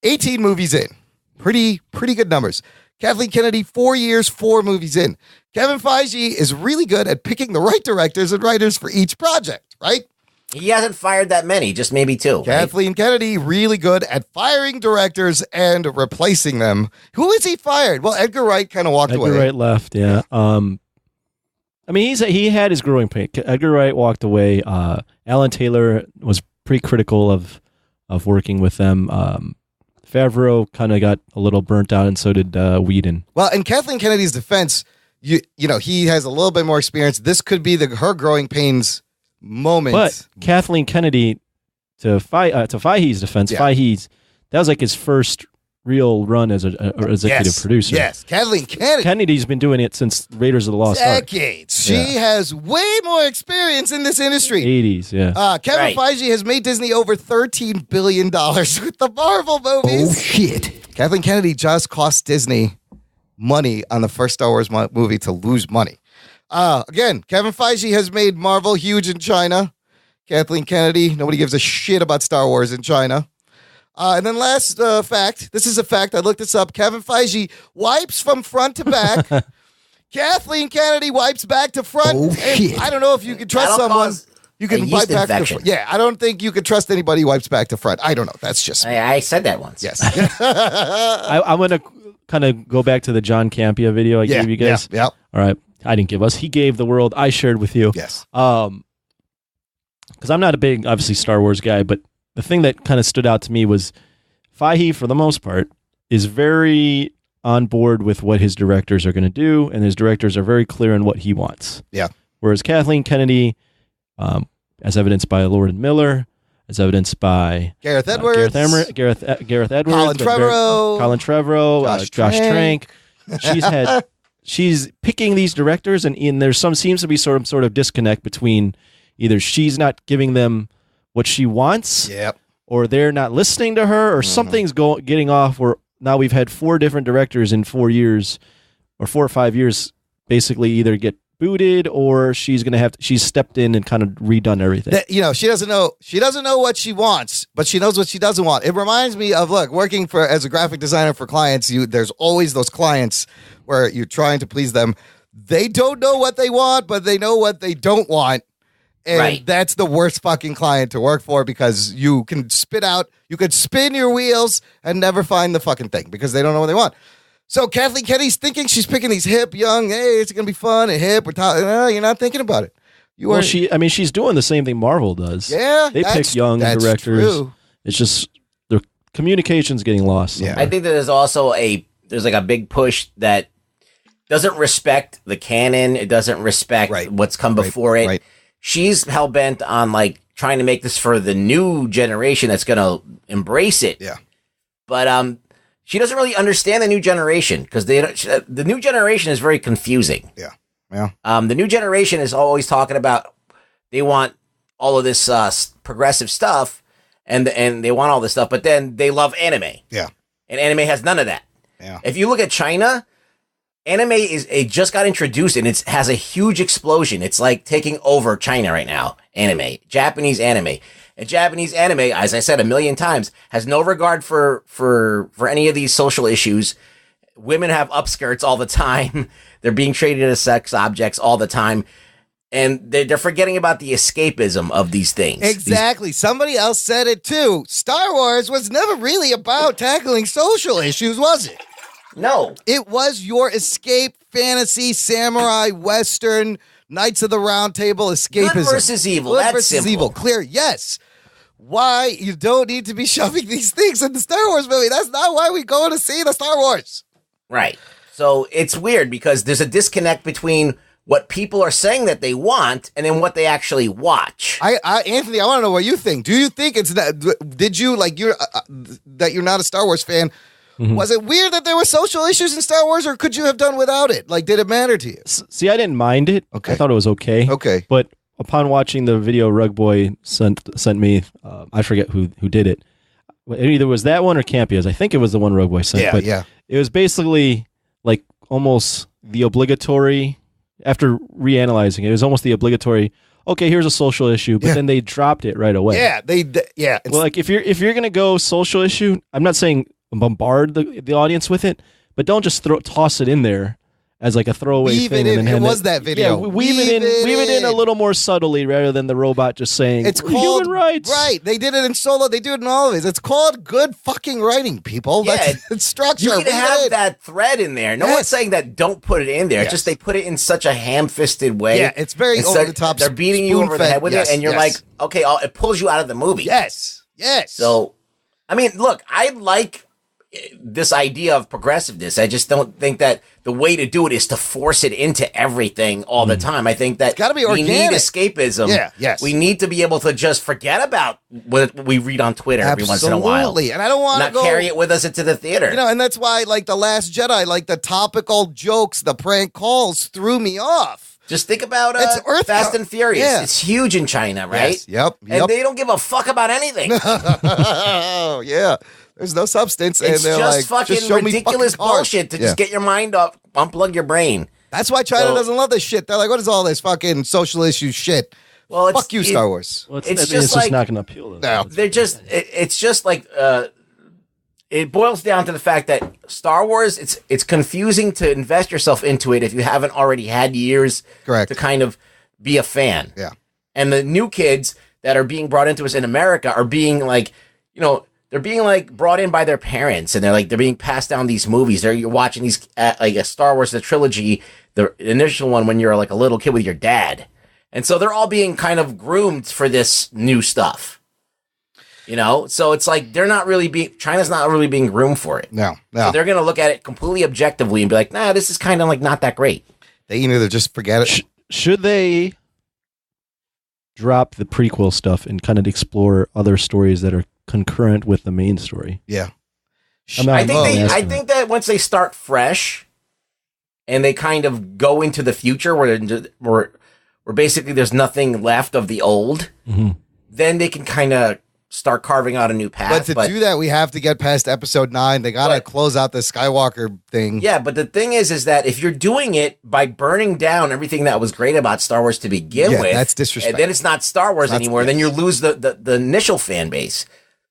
18 movies in. Pretty good numbers. Kathleen Kennedy, 4 years, 4 movies in. Kevin Feige is really good at picking the right directors and writers for each project, right? He hasn't fired that many, just maybe 2. Kathleen Kennedy, really good at firing directors and replacing them. Who is he fired? Well, Edgar Wright kind of walked away. Edgar Wright left, yeah. I mean, he had his growing pain. Edgar Wright walked away. Alan Taylor was pretty critical of working with them. Favreau kind of got a little burnt out, and so did Whedon. Well, in Kathleen Kennedy's defense, you know, he has a little bit more experience. This could be her growing pains moment. But Kathleen Kennedy, to Feige's defense, that was like his first real run as an executive producer. Yes, Kathleen Kennedy's been doing it since Raiders of the Lost Ark. Decades. She has way more experience in this industry. 80s, yeah. Kevin Feige has made Disney over $13 billion with the Marvel movies. Oh, shit. Kathleen Kennedy just cost Disney money on the first Star Wars movie to lose money. Again, Kevin Feige has made Marvel huge in China. Kathleen Kennedy, nobody gives a shit about Star Wars in China. And then last fact, this is a fact, I looked this up. Kevin Feige wipes from front to back. Kathleen Kennedy wipes back to front. Oh, shit. I don't know if you can trust someone. You can wipe back to front. Yeah, I don't think you could trust anybody who wipes back to front. I don't know. That's just me. I said that once. Yes. I'm going to kind of go back to the John Campea video I gave you guys. Yeah. All right. I didn't give us. He gave the world. I shared with you. Yes. Because I'm not a big, obviously, Star Wars guy, but the thing that kind of stood out to me was Feige, for the most part, is very on board with what his directors are going to do, and his directors are very clear on what he wants. Yeah. Whereas Kathleen Kennedy, as evidenced by Lord and Miller, as evidenced by Gareth Edwards, Gareth Edwards, Colin Trevorrow, Josh Trank. She's picking these directors, and there seems to be sort of disconnect between either she's not giving them what she wants, or they're not listening to her, or something's getting off. Where now we've had 4 different directors in 4 years, or 4 or 5 years, basically either get booted or she's stepped in and kind of redone everything. She doesn't know what she wants, but she knows what she doesn't want. It reminds me of working as a graphic designer for clients. There's always those clients where you're trying to please them. They don't know what they want, but they know what they don't want. And that's the worst fucking client to work for, because you can spin your wheels and never find the fucking thing because they don't know what they want. So Kathleen Kennedy's thinking she's picking these hip, young, hey, it's going to be fun and hip. You're not thinking about it. She's doing the same thing Marvel does. Yeah. They pick young directors. True. It's just their communication's getting lost. Yeah. I think that there's also there's a big push that doesn't respect the canon. It doesn't respect what's come before it. Right. She's hell-bent on trying to make this for the new generation that's going to embrace it. Yeah. But she doesn't really understand the new generation, because the new generation is very confusing. Yeah. Yeah. The new generation is always talking about they want all of this progressive stuff, and they want all this stuff, but then they love anime. Yeah. And anime has none of that. Yeah. If you look at China, anime it just got introduced, and it has a huge explosion. It's like taking over China right now. Anime, Japanese anime, And Japanese anime, as I said a million times, has no regard for any of these social issues. Women have upskirts all the time. They're being treated as sex objects all the time. And they're forgetting about the escapism of these things. Exactly. Somebody else said it too. Star Wars was never really about tackling social issues, was it? No. It was your escape fantasy, samurai, western, Knights of the Round Table escapism. Good versus evil. Good That's versus simple. evil. Clear, yes. Why you don't need to be shoving these things in the Star Wars movie. That's not why we go to see the Star Wars. Right. So it's weird because there's a disconnect between what people are saying that they want and then what they actually watch. Anthony, I want to know what you think. Do you think it's that? Did you like that you're not a Star Wars fan? Mm-hmm. Was it weird that there were social issues in Star Wars, or could you have done without it? Like, did it matter to you? See, I didn't mind it. Okay. I thought it was okay. Okay. But upon watching the video Rug Boy sent me, I forget who did it. It either was that one or Campia's. I think it was the one Rug Boy sent. Yeah. It was basically like almost the obligatory, after reanalyzing it, it was almost the obligatory, okay, here's a social issue, but then they dropped it right away. Yeah. Well, like if you're gonna go social issue, I'm not saying bombard the audience with it, but don't just toss it in there as like a throwaway weave thing. it in. And then It was that video. Yeah, weave it in a little more subtly rather than the robot just saying it's called human rights. Right. They did it in Solo. They do it in all of these. It's called good fucking writing, people. Yeah, it's structure. You can Weave have it in. that thread in there. No one's saying that don't put it in there. It's just they put it in such a ham-fisted way. Yeah, it's very And over the top. They're beating you over the head with it, and you're like, okay, it pulls you out of the movie. Yes. So, I mean, look, I like this idea of progressiveness. I just don't think that the way to do it is to force it into everything all the time. I think that It's gotta be we need organic. escapism. Yeah, yes. We need to be able to just forget about what we read on Twitter every once in a while. Absolutely. And I don't want to Not go carry it with us into the theater. You know, and that's why, like The Last Jedi, like the topical jokes, the prank calls through me off. Just think about It's Earth Fast and Furious. Yeah. It's huge in China, right? Yes. Yep. And they don't give a fuck about anything. Oh, yeah. There's no substance. It's and they're just like, fucking show me ridiculous fucking cars. bullshit to just get your mind up, unplug your brain. That's why China So- doesn't love this shit. They're like, what is all this fucking social issue shit? Well, Fuck you, Star Wars. Well, It's it's just just like- not going to appeal to them. No. They're just, it's just like, it boils down to the fact that Star Wars, it's confusing to invest yourself into it if you haven't already had years Correct. to kind of be a fan. Yeah. And the new kids that are being brought into us in America are being like, they're being like brought in by their parents, and they're being passed down these movies. You're watching these like a Star Wars, the trilogy, the initial one when you're like a little kid with your dad. And so they're all being kind of groomed for this new stuff. So it's like China's not really being groomed for it. No. So they're going to look at it completely objectively and be like, nah, this is kind of like not that great. They either just forget it. Should they drop the prequel stuff and kind of explore other stories that are concurrent with the main story? Yeah. I think that once they start fresh and they kind of go into the future where basically there's nothing left of the old, then they can kind of start carving out a new path. But to do that, we have to get past episode 9. They got to close out the Skywalker thing. Yeah, but the thing is that if you're doing it by burning down everything that was great about Star Wars to begin with, that's disrespectful. and then it's not Star Wars anymore, then you lose the initial fan base.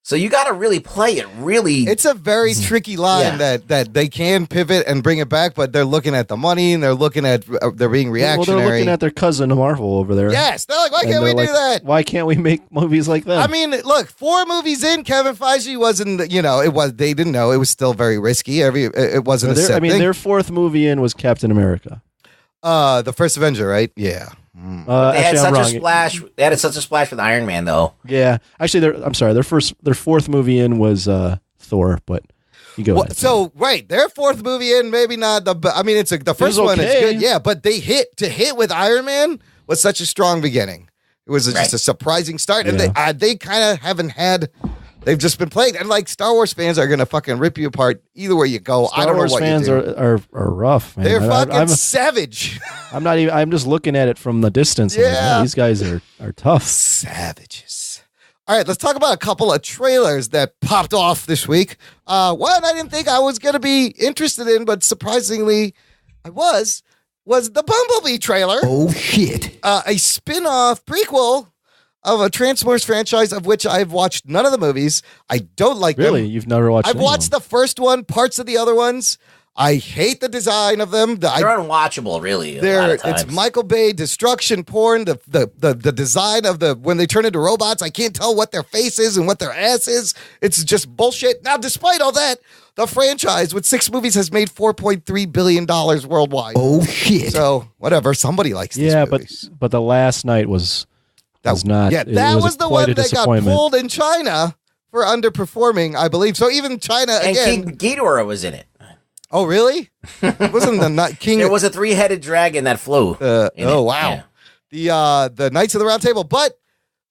So you got to really play it really. It's a very tricky line that they can pivot and bring it back, but they're looking at the money and they're looking at they're being reactionary. Well, they're looking at their cousin Marvel over there. Yes, they're like, why can't we do that? Why can't we make movies like that? I mean, look, 4 movies in, Kevin Feige wasn't. They didn't know it was still very risky. It wasn't a set thing. Their 4th movie in was Captain America. The first Avenger, right? Yeah. They had such a splash. They had such a splash with Iron Man, though. Yeah, actually, their 4th movie in was Thor, but you go. So their 4th movie in, maybe not the. I mean, the first one is good, yeah, but they hit with Iron Man was such a strong beginning. It was just a surprising start, and they kind of haven't had. They've just been playing, and like Star Wars fans are gonna fucking rip you apart either way you go. I don't know what fans you do. are rough. Man. They're fucking savage. I'm not even. I'm just looking at it from the distance. Yeah, like, man, these guys are tough. Savages. All right, let's talk about a couple of trailers that popped off this week. One I didn't think I was gonna be interested in, but surprisingly, I was the Bumblebee trailer. Oh shit! A spin-off prequel of a Transformers franchise of which I've watched none of the movies. I don't like them. Really? You've never watched I've any of watched them? the first one, parts of the other ones. I hate the design of them. They're unwatchable, really. It's Michael Bay destruction porn. The design of when they turn into robots, I can't tell what their face is and what their ass is. It's just bullshit. Now, despite all that, the franchise with 6 movies has made $4.3 billion worldwide. Oh, shit. So whatever, somebody likes these movies. but the last night was not. Yeah, that was the quite one a that got disappointment. pulled in China for underperforming, I believe. So even China and again. King Ghidorah was in it. Oh, really? Wasn't the King? There was a 3-headed dragon that flew. Wow. Yeah. The Knights of the Round Table. But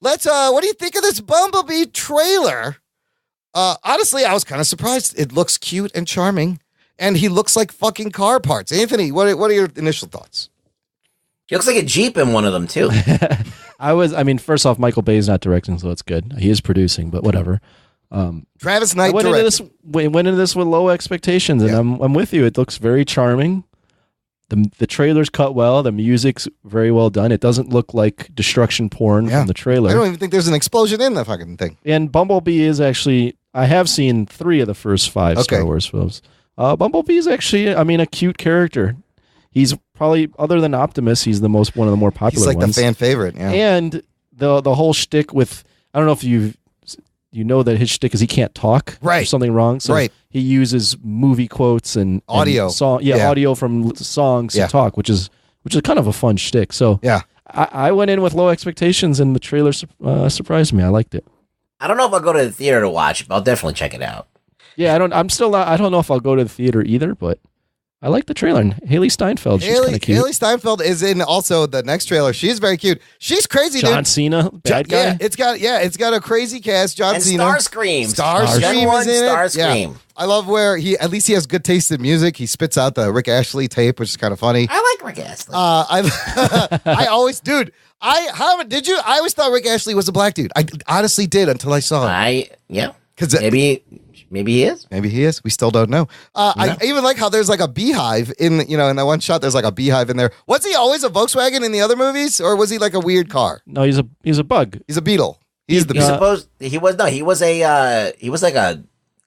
let's. What do you think of this Bumblebee trailer? Honestly, I was kind of surprised. It looks cute and charming, and he looks like fucking car parts. Anthony, what are your initial thoughts? He looks like a Jeep in one of them too. First off, Michael Bay's not directing, so it's good. He is producing, but whatever. Travis Knight I went into this with low expectations, and I'm with you. It looks very charming. The trailer's cut well. The music's very well done. It doesn't look like destruction porn from the trailer. I don't even think there's an explosion in the fucking thing. And Bumblebee is actually, I have seen 3 of the first 5 Star Wars films. Bumblebee is actually, a cute character. He's probably, other than Optimus, he's one of the more popular ones. He's like the fan favorite, yeah. And the whole shtick with, I don't know if you know that his shtick is he can't talk. Right. Or something wrong. So he uses movie quotes and audio. Audio from songs to talk, which is kind of a fun shtick. So I went in with low expectations, and the trailer surprised me. I liked it. I don't know if I'll go to the theater to watch it, but I'll definitely check it out. Yeah, I don't know if I'll go to the theater either, but I like the trailer. And Haley Steinfeld, she's kind of cute. Haley Steinfeld is in also the next trailer. She's very cute. She's crazy, dude. John Cena, bad guy. Yeah, it's got a crazy cast. John and Cena. Starscream. Starscream is in it. Starscream. Yeah. I love where at least he has good taste in music. He spits out the Rick Astley tape, which is kind of funny. I like Rick Astley. I always, dude. Did you? I always thought Rick Astley was a black dude. I honestly did until I saw him. Because maybe he is. Maybe he is. We still don't know. I even like how there's like a beehive in that one shot. There's like a beehive in there. Was he always a Volkswagen in the other movies, or was he like a weird car? No, he's a bug. He's a beetle. He was like a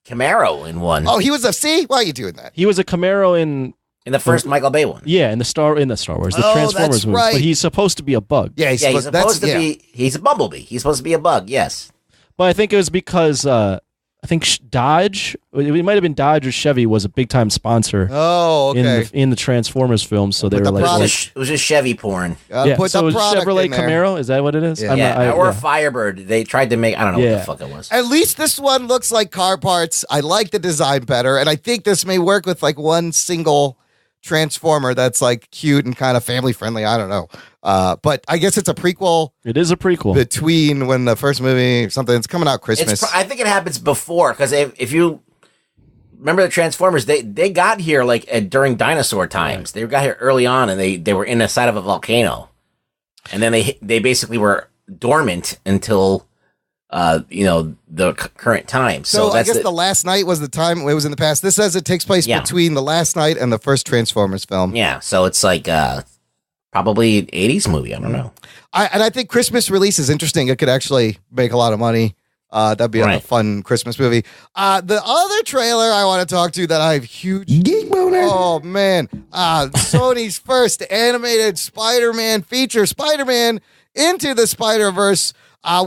Camaro in one. Oh, he was a C? Why are you doing that? He was a Camaro in the first Michael Bay one. Yeah, in the Star Wars, the Transformers that's movie. right. But he's supposed to be a bug. Yeah, he's supposed to be. He's a bumblebee. He's supposed to be a bug. Yes. But I think it was because I think Dodge, it might have been Dodge or Chevy, was a big time sponsor. Oh, okay. In the Transformers films, so they were like, it was just Chevy porn. So it was Chevrolet Camaro. Is that what it is? Yeah, or Firebird. They tried to make. I don't know what the fuck it was. At least this one looks like car parts. I like the design better, and I think this may work with like one single Transformer that's like cute and kind of family friendly. I don't know. But I guess it's a prequel. It is a prequel between when the first movie, something that's coming out Christmas. I think it happens before, because if you remember the Transformers, they got here like during dinosaur times. Right. They got here early on, and they were in the side of a volcano, and then they basically were dormant until the current time. So I guess the last night was the time. It was in the past. This says it takes place between the last night and the first Transformers film. Yeah, so it's like probably an 80s movie. I don't know. I think Christmas release is interesting. It could actually make a lot of money. That'd be a fun Christmas movie. The other trailer I want to talk to that I have huge geek boner. Oh man, Sony's first animated Spider-Man feature, Spider-Man Into the Spider-Verse.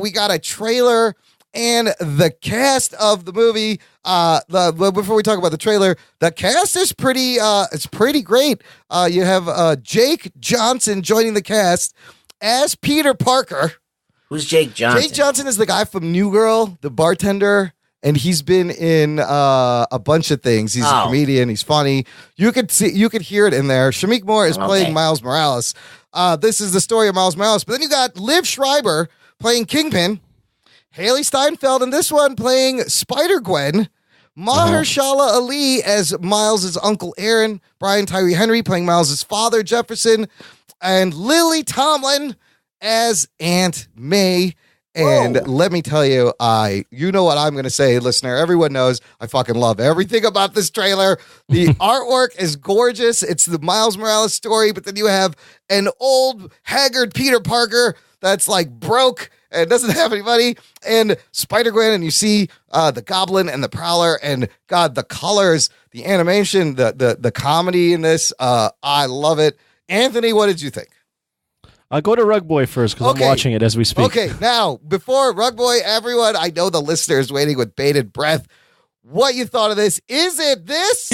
We got a trailer and the cast of the movie. Before we talk about the trailer, the cast is it's pretty great. You have Jake Johnson joining the cast as Peter Parker. Who's Jake Johnson? Jake Johnson is the guy from New Girl, the bartender, and he's been in a bunch of things. He's a comedian. He's funny. You could hear it in there. Shamik Moore is playing Miles Morales. This is the story of Miles Morales. But then you got Liv Schreiber playing Kingpin, Haley Steinfeld in this one playing Spider-Gwen, Mahershala Ali as Miles' Uncle Aaron, Brian Tyree Henry playing Miles' father Jefferson, and Lily Tomlin as Aunt May. And let me tell you, you know what I'm going to say, listener. Everyone knows I fucking love everything about this trailer. The artwork is gorgeous. It's the Miles Morales story, but then you have an old, haggard Peter Parker that's like broke and doesn't have anybody, and Spider-Gwen, and you see the Goblin and the Prowler, and God, the colors, the animation, the comedy in this, I love it. Anthony, what did you think? I'll go to Rug Boy first because I'm watching it as we speak. Okay, now, before Rug Boy, everyone, I know the listeners waiting with bated breath. What you thought of this? Is it this?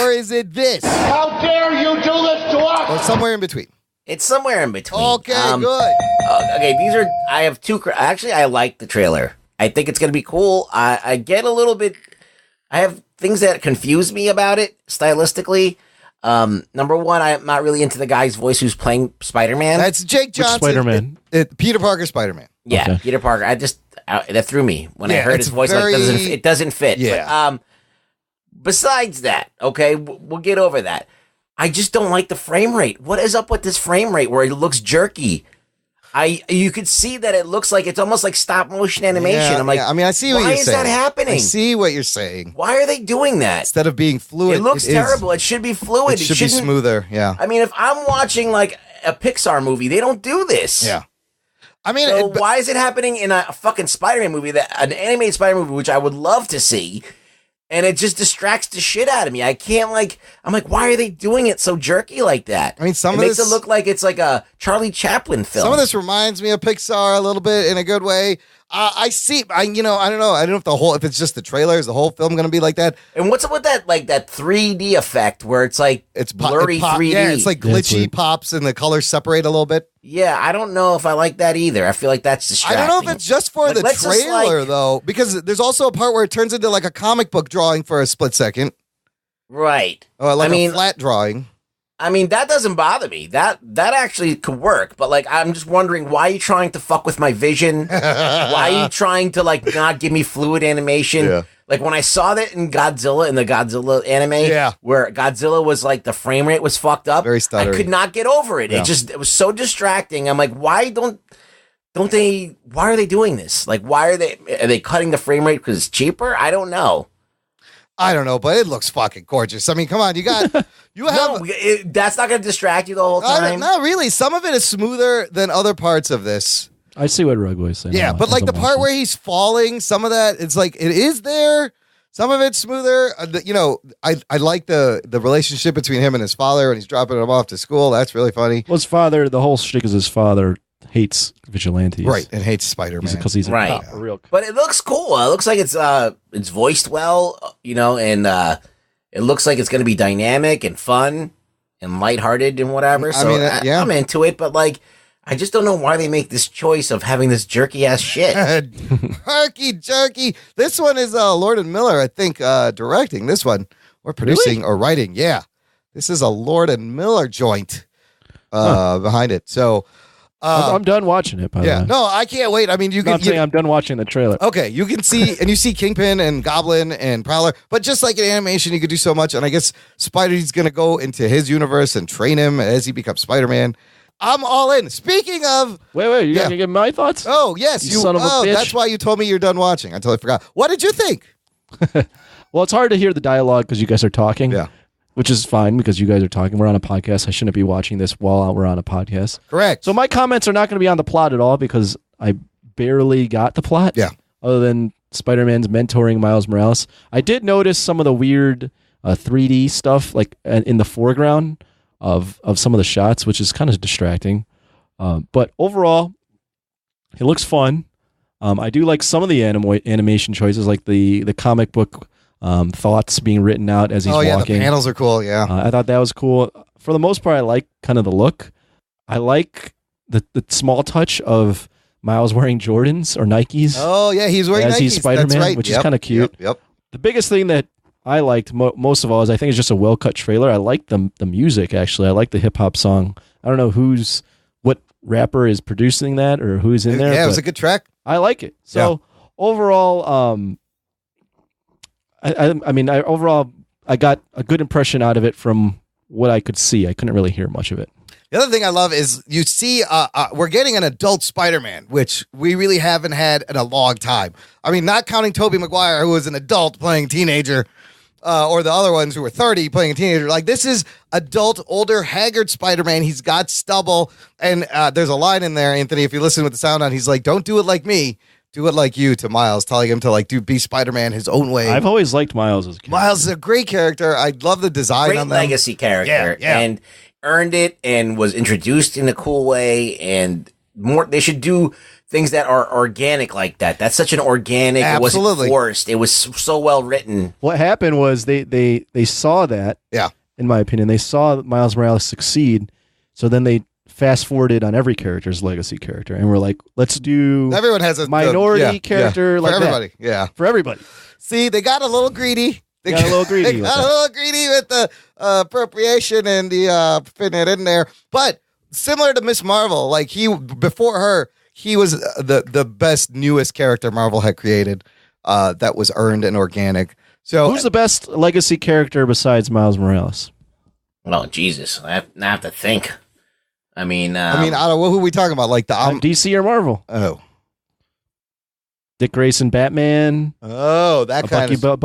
Or is it this? How dare you do this to us? Or somewhere in between? It's somewhere in between. Okay, good. Okay, I have two. Actually, I like the trailer. I think it's going to be cool. I get a little bit. I have things that confuse me about it stylistically. Number one, I'm not really into the guy's voice who's playing Spider-Man. That's Jake Johnson. Spider-Man? Peter Parker Spider-Man. Yeah, Okay. Peter Parker. That threw me when I heard it's his voice. very- It doesn't fit. Yeah. But, besides that, okay, we'll get over that. I just don't like the frame rate. What is up with this frame rate where it looks jerky? You could see that it looks like it's almost like stop motion animation. Yeah, I'm like, yeah. I mean, I see what why you're is saying. that happening? I see what you're saying. Why are they doing that? Instead of being fluid, It looks terrible. It should be fluid. It should be shouldn't- smoother. Yeah. I mean, if I'm watching like a Pixar movie, they don't do this. Yeah. I mean, So why is it happening in a fucking Spider-Man movie, an animated Spider-Man movie, which I would love to see, and it just distracts the shit out of me. I can't I'm like, why are they doing it so jerky like that? I mean, it makes it look like it's like a Charlie Chaplin film. some of this reminds me of Pixar a little bit in a good way. I don't know. I don't know if it's just the trailer. Is the whole film going to be like that? And what's up with that, like that 3D effect where it's like It's blurry 3D? Yeah, it's like Yeah, it's glitchy weird. pops and the colors separate a little bit. Yeah, I don't know if I like that either. I feel like that's I distracting. don't know if it's just for Like, the let's just, trailer like- though, because there's also a part where it turns into like a comic book drawing for a split second, Right. or like I mean, a flat drawing. I mean, that doesn't bother me. That actually could work. But like, I'm just wondering, why are you trying to fuck with my vision? Why are you trying to like not give me fluid animation? Yeah. Like when I saw that in Godzilla, in the Godzilla anime, Yeah. where Godzilla was like the frame rate was fucked up. Very I stuttery. could not get over it. Yeah. It was so distracting. I'm like, why are they doing this? Like, are they cutting the frame rate because it's cheaper? I don't know. I don't know, but it looks fucking gorgeous. I mean, come on, you have. No, that's not going to distract you the whole time. Not really. Some of it is smoother than other parts of this. I see what Rug Boy is saying. Yeah, now, but as like I'm the part watching. where he's falling, some of that, it's like it is there. Some of it's smoother. I like the relationship between him and his father when he's dropping him off to school. That's really funny. Well, his father, the whole shtick is his father hates vigilantes. Right, and hates Spider-Man. Because he's Right. a real. But it looks cool. It looks like it's voiced well, and it looks like it's going to be dynamic and fun and lighthearted and whatever. So yeah. I'm into it, but like, I just don't know why they make this choice of having this jerky ass shit. Herky jerky. This one is Lord and Miller, I think, directing this one or producing or writing. Yeah, this is a Lord and Miller joint behind it. So I'm done watching it. By the yeah, way. no, I can't wait. I mean, I'm saying I'm done watching the trailer. Okay, you can see, and you see Kingpin and Goblin and Prowler, but just like in animation, you could do so much. And I guess Spidey's going to go into his universe and train him as he becomes Spider-Man. I'm all in. Speaking of, Wait, you Yeah. gonna give my thoughts? oh yes, You son of a bitch. That's why you told me you're done watching. I totally forgot. What did you think? Well, it's hard to hear the dialogue because you guys are talking. Yeah. Which is fine because you guys are talking. We're on a podcast. I shouldn't be watching this while we're on a podcast. Correct. So my comments are not going to be on the plot at all because I barely got the plot. Yeah. Other than Spider-Man's mentoring Miles Morales. I did notice some of the weird 3D stuff like in the foreground of some of the shots, which is kind of distracting. But overall, it looks fun. I do like some of the animation choices, like the comic book thoughts being written out as he's walking. The panels are cool. Yeah. I thought that was cool. For the most part, I like kind of the look. I like the small touch of Miles wearing Jordans or Nikes Oh yeah, he's wearing as Nikes. he's Spider-Man, That's right. which is Yep, kind of cute. Yep. The biggest thing that I liked most of all is I think it's just a well-cut trailer. I like the music, actually. I like the hip-hop song. I don't know what rapper is producing that or who's in there. Yeah, it was but a good track. I like it. So overall, overall, I got a good impression out of it from what I could see. I couldn't really hear much of it. The other thing I love is you see we're getting an adult Spider-Man, which we really haven't had in a long time. I mean, not counting Tobey Maguire, who was an adult playing teenager. or the other ones who were 30 playing a teenager. Like, this is adult, older, haggard Spider-Man. He's got stubble. And there's a line in there, Anthony, if you listen with the sound on, he's like, don't do it like me. Do it like you, to Miles, telling him to like be Spider-Man his own way. I've always liked Miles as a character. Miles is a great character. I love the design Great on them. legacy character. Yeah. And earned it and was introduced in a cool way. And more, they should do things that are organic like that. That's such an organic. Absolutely. It wasn't forced. It was so well written. What happened was they saw that. Yeah. In my opinion, they saw Miles Morales succeed. So then they fast forwarded on every character's legacy character, and we're like, let's do Everyone has a minority character like for everybody. that. Yeah, For everybody. see, they got a little greedy. They Got a little greedy They with got a that. little greedy with the appropriation and the fitting it in there. But similar to Miss Marvel, like before her, he was the best, newest character Marvel had created that was earned and organic. So Who's the best legacy character besides Miles Morales? Oh, Jesus. I have to think. I mean, I don't know, who are we talking about? Like the DC or Marvel? Dick Grayson, Batman. That kind of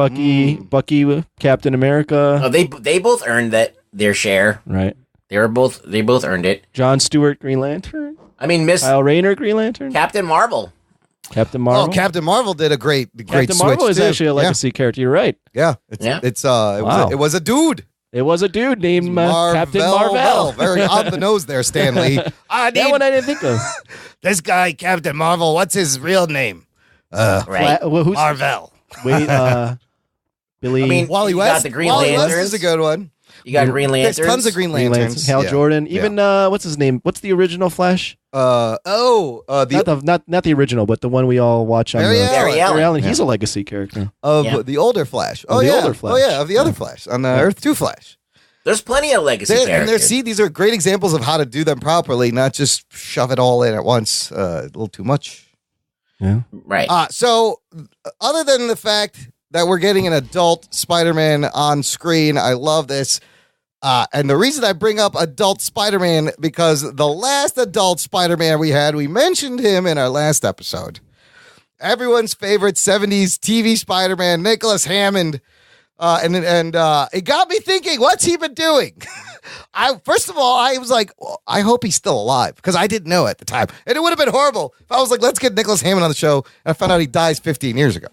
Bucky, Captain America. they both earned their share. Right. They both earned it. John Stewart, Green Lantern. I mean, Kyle Rayner, Green Lantern. Captain Marvel. Captain Marvel. Oh, Captain Marvel did a great Captain switch Marvel is too. actually a legacy character. You're right. Yeah, Wow. it was a dude. It was a dude named Captain Marvel. Very on the nose there, Stanley. That one I didn't think of. This guy, Captain Marvel, what's his real name? Right. Who's Marvel. Wait, Billy. I mean, Wally you West. got the Green Wally West Lanterns. is a good one. You got Green Lanterns. There's tons of Green Green Lanterns. Hal Yeah. Jordan. Even what's his name? What's the original Flash? Not Not the original, but the one we all watch on Barry the Allen. Barry Allen. Barry Allen. He's a legacy character. of the older Flash. Of the older Flash. Oh yeah, of the other Flash on the Earth 2 Flash. There's plenty of legacy characters. These are great examples of how to do them properly, not just shove it all in at once. A little too much. Yeah. Right. So, other than the fact that we're getting an adult Spider-Man on screen, I love this. And the reason I bring up adult Spider-Man, because the last adult Spider-Man we mentioned him in our last episode. Everyone's favorite 70s TV Spider-Man, Nicholas Hammond. And it got me thinking, what's he been doing? First of all, I was like, well, I hope he's still alive, because I didn't know at the time. And it would have been horrible if I was like, let's get Nicholas Hammond on the show, and I found out he dies 15 years ago.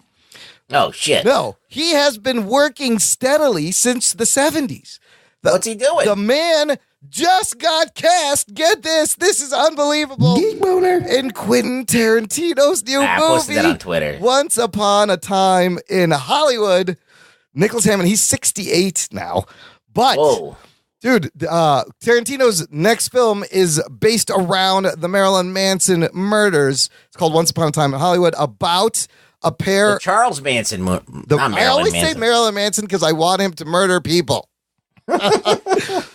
Oh, shit. No, he has been working steadily since the 70s. What's he doing? The man just got cast. Get this. This is unbelievable. In Quentin Tarantino's new I movie. posted that on Twitter. Once Upon a Time in Hollywood. Nicholas Hammond, he's 68 now. But, Whoa. dude, Tarantino's next film is based around the Marilyn Manson murders. It's called Once Upon a Time in Hollywood, about a pair. The Charles Manson. Not I Marilyn always Manson. say Marilyn Manson because I want him to murder people.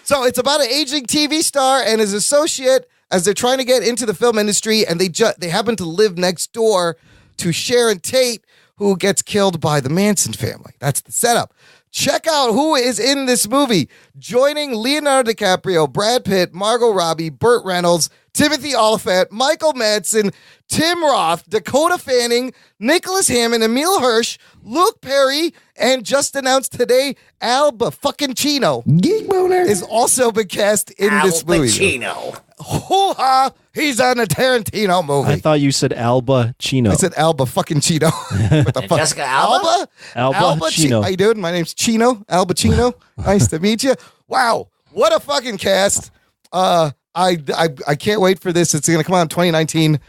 So it's about an aging TV star and his associate as they're trying to get into the film industry, and they happen to live next door to Sharon Tate, who gets killed by the Manson family. That's the setup. Check out who is in this movie. Joining Leonardo DiCaprio, Brad Pitt, Margot Robbie, Burt Reynolds, Timothy Olyphant, Michael Madsen, Tim Roth, Dakota Fanning, Nicholas Hammond, Emil Hirsch, Luke Perry, and just announced today, Alba fucking Chino is also been cast in this movie. Pacino. Hoo-ha! He's on a Tarantino movie. I thought you said Alba Chino. I said Alba fucking Chino. What the fuck? Jessica Alba? Alba Chino. How you doing? My name's Chino. Alba Chino. Nice to meet you. Wow. What a fucking cast. I can't wait for this. It's going to come out in 2019.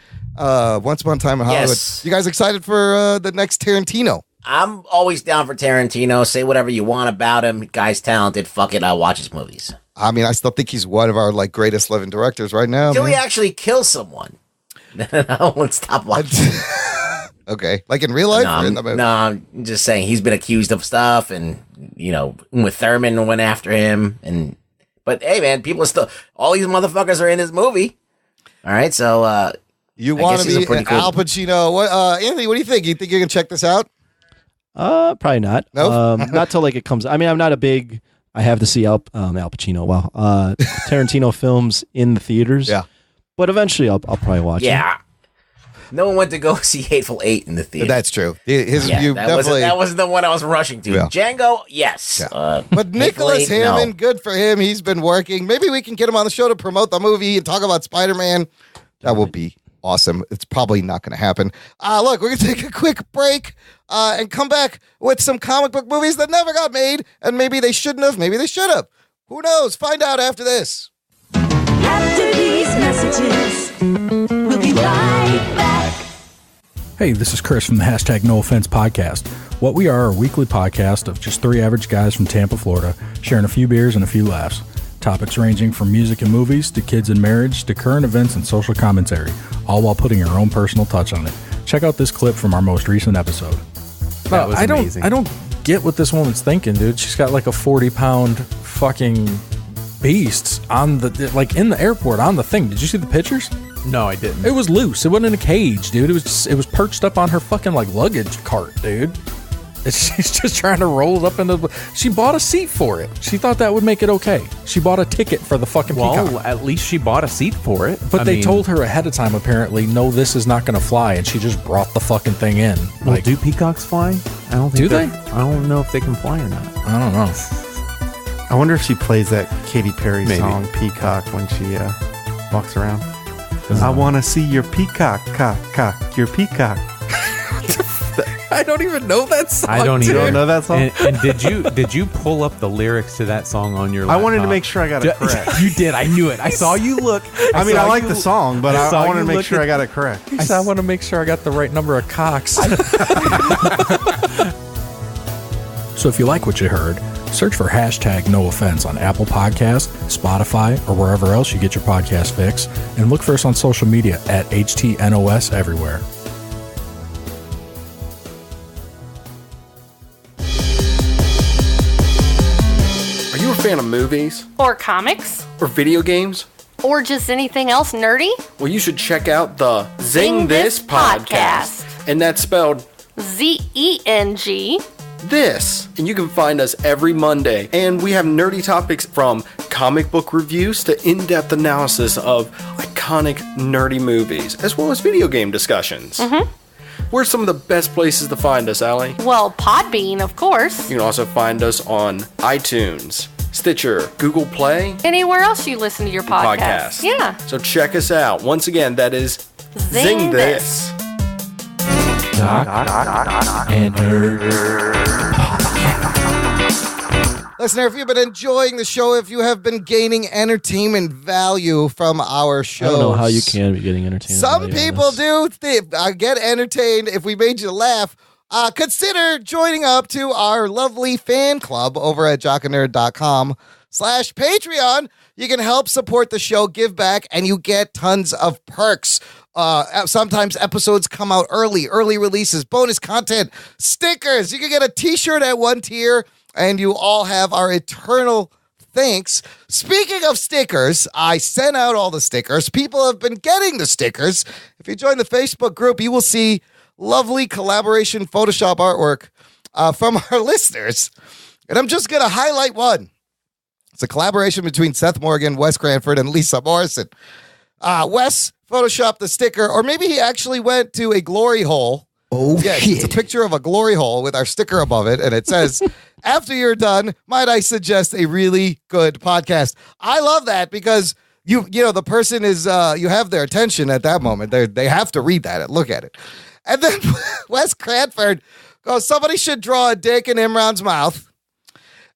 Once Upon a Time in Hollywood. Yes. You guys excited for the next Tarantino? I'm always down for Tarantino. Say whatever you want about him. Guy's talented. Fuck it. I'll watch his movies. I mean, I still think he's one of our greatest living directors right now. Until he man. actually kills someone. I won't stop watching. Okay. Like in real life or in the movie? No, I'm just saying he's been accused of stuff, and Uma Thurman went after him, but hey, man, people are still, all these motherfuckers are in this movie. All right, so You I want guess to he's a be pretty an cool- Al Pacino? What, Anthony? What do you think? You think you're gonna check this out? Probably not. Nope. Not till it comes. I mean, I'm not a big. I have to see Al Pacino. Wow, Tarantino films in the theaters. Yeah. But eventually, I'll probably watch it. yeah, No one went to go see Hateful Eight in the theater. That's true. That wasn't the one I was rushing to. Yeah. Django, yes. Yeah. But Nicholas Hammond, good for him. He's been working. Maybe we can get him on the show to promote the movie and talk about Spider-Man. That would be awesome. It's probably not going to happen. Look, we're going to take a quick break and come back with some comic book movies that never got made, and maybe they shouldn't have, maybe they should have. Who knows? Find out after this. After these messages, we'll be right back. Hey, this is Chris from the hashtag No Offense podcast. What we are a weekly podcast of just three average guys from Tampa, Florida, sharing a few beers and a few laughs. Topics ranging from music and movies to kids and marriage to current events and social commentary, all while putting your own personal touch on it. Check out this clip from our most recent episode. That was amazing. I don't get what this woman's thinking, dude. She's got like a 40-pound fucking beast on the, like in the airport on the thing. Did you see the pictures? No, I didn't. It was loose. It wasn't in a cage, dude. It was perched up on her fucking like luggage cart, dude. She's just trying to roll it up into. She bought a seat for it. She thought that would make it okay. She bought a ticket for the fucking peacock. Well, at least she bought a seat for it. But they told her ahead of time, apparently, no, this is not going to fly, and she just brought the fucking thing in. Well, Like, do peacocks fly? I don't think Do they? I don't know if they can fly or not. I don't know. I wonder if she plays that Katy Perry Maybe. song "Peacock" when she walks around. I want to see your peacock, cock, your peacock. I don't even know that song. I don't You either. don't know that song? And did you pull up the lyrics to that song on your I laptop? wanted to make sure I got it correct. You did. I knew it. I saw you look. I mean, I saw like you- the song, but I saw I wanted you to make look sure at- I got it correct. I want to make sure I got the right number of cocks. So if you like what you heard, search for hashtag No Offense on Apple Podcasts, Spotify, or wherever else you get your podcast fix, and look for us on social media at HTNOS everywhere. Are you a fan of movies Or comics? or video games? Or just anything else nerdy? Well, you should check out the Zing This Podcast. And that's spelled ZENG. this. And you can find us every Monday. And we have nerdy topics from comic book reviews to in-depth analysis of iconic nerdy movies, as well as video game discussions. Mm-hmm. Where's some of the best places to find us, Allie? Well, Podbean, of course. You can also find us on iTunes, Stitcher, Google Play, Anywhere else you listen to your podcast. Yeah. So check us out. Once again, that is Zing This. Listener, if you've been enjoying the show, if you have been gaining entertainment value from our show, I don't know how you can be getting entertained. Some people do get entertained. If we made you laugh, consider joining up to our lovely fan club over at jockanerd.com/Patreon. You can help support the show, give back, and you get tons of perks. Sometimes episodes come out early releases, bonus content, stickers. You can get a t-shirt at one tier, and you all have our eternal thanks. Speaking of stickers, I sent out all the stickers. People have been getting the stickers. If you join the Facebook group, you will see lovely collaboration Photoshop artwork from our listeners. And I'm just going to highlight one. It's a collaboration between Seth Morgan, Wes Cranford, and Lisa Morrison. Wes photoshopped the sticker, or maybe he actually went to a glory hole. Oh, yeah, shit. It's a picture of a glory hole with our sticker above it, and it says, after you're done, might I suggest a really good podcast? I love that because you know, the person is, you have their attention at that moment. They have to read that and look at it. And then Wes Cranford goes, somebody should draw a dick in Imran's mouth.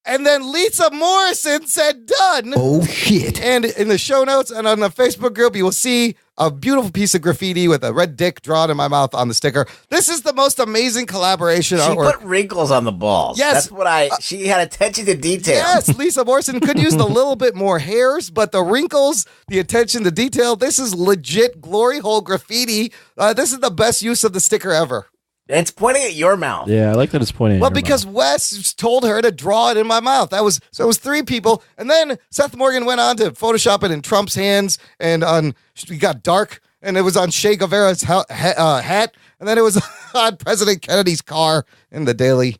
And then Lisa Morrison said, done. Oh, shit. And in the show notes and on the Facebook group, you will see a beautiful piece of graffiti with a red dick drawn in my mouth on the sticker. This is the most amazing collaboration She artwork. put wrinkles on the balls. Yes. That's what she had attention to detail. Yes, Lisa Morrison could use a little bit more hairs, but the wrinkles, the attention to detail, this is legit glory hole graffiti. This is the best use of the sticker ever. It's pointing at your mouth. Yeah, I like that it's pointing. Well, at your because Wes told her to draw it in my mouth. It was three people, and then Seth Morgan went on to Photoshop it in Trump's hands, and we got dark, and it was on Che Guevara's hat, and then it was on President Kennedy's car in the Daily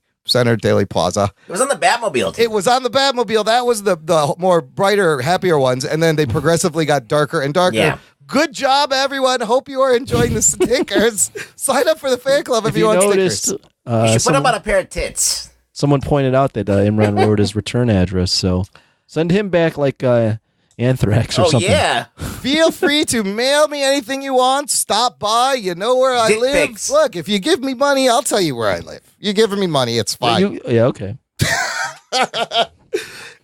Plaza. It was on the Batmobile. It was on the Batmobile. That was the more brighter, happier ones, and then they progressively got darker and darker. Yeah. Good job, everyone. Hope you are enjoying the stickers. Sign up for the fan club if you want noticed, stickers. You should put him on a pair of tits. Someone pointed out that Imran wrote his return address, so send him back like anthrax or something. Oh, yeah. Feel free to mail me anything you want. Stop by. You know where I live. Pics. Look, if you give me money, I'll tell you where I live. You're giving me money. It's fine. Yeah, okay. Look,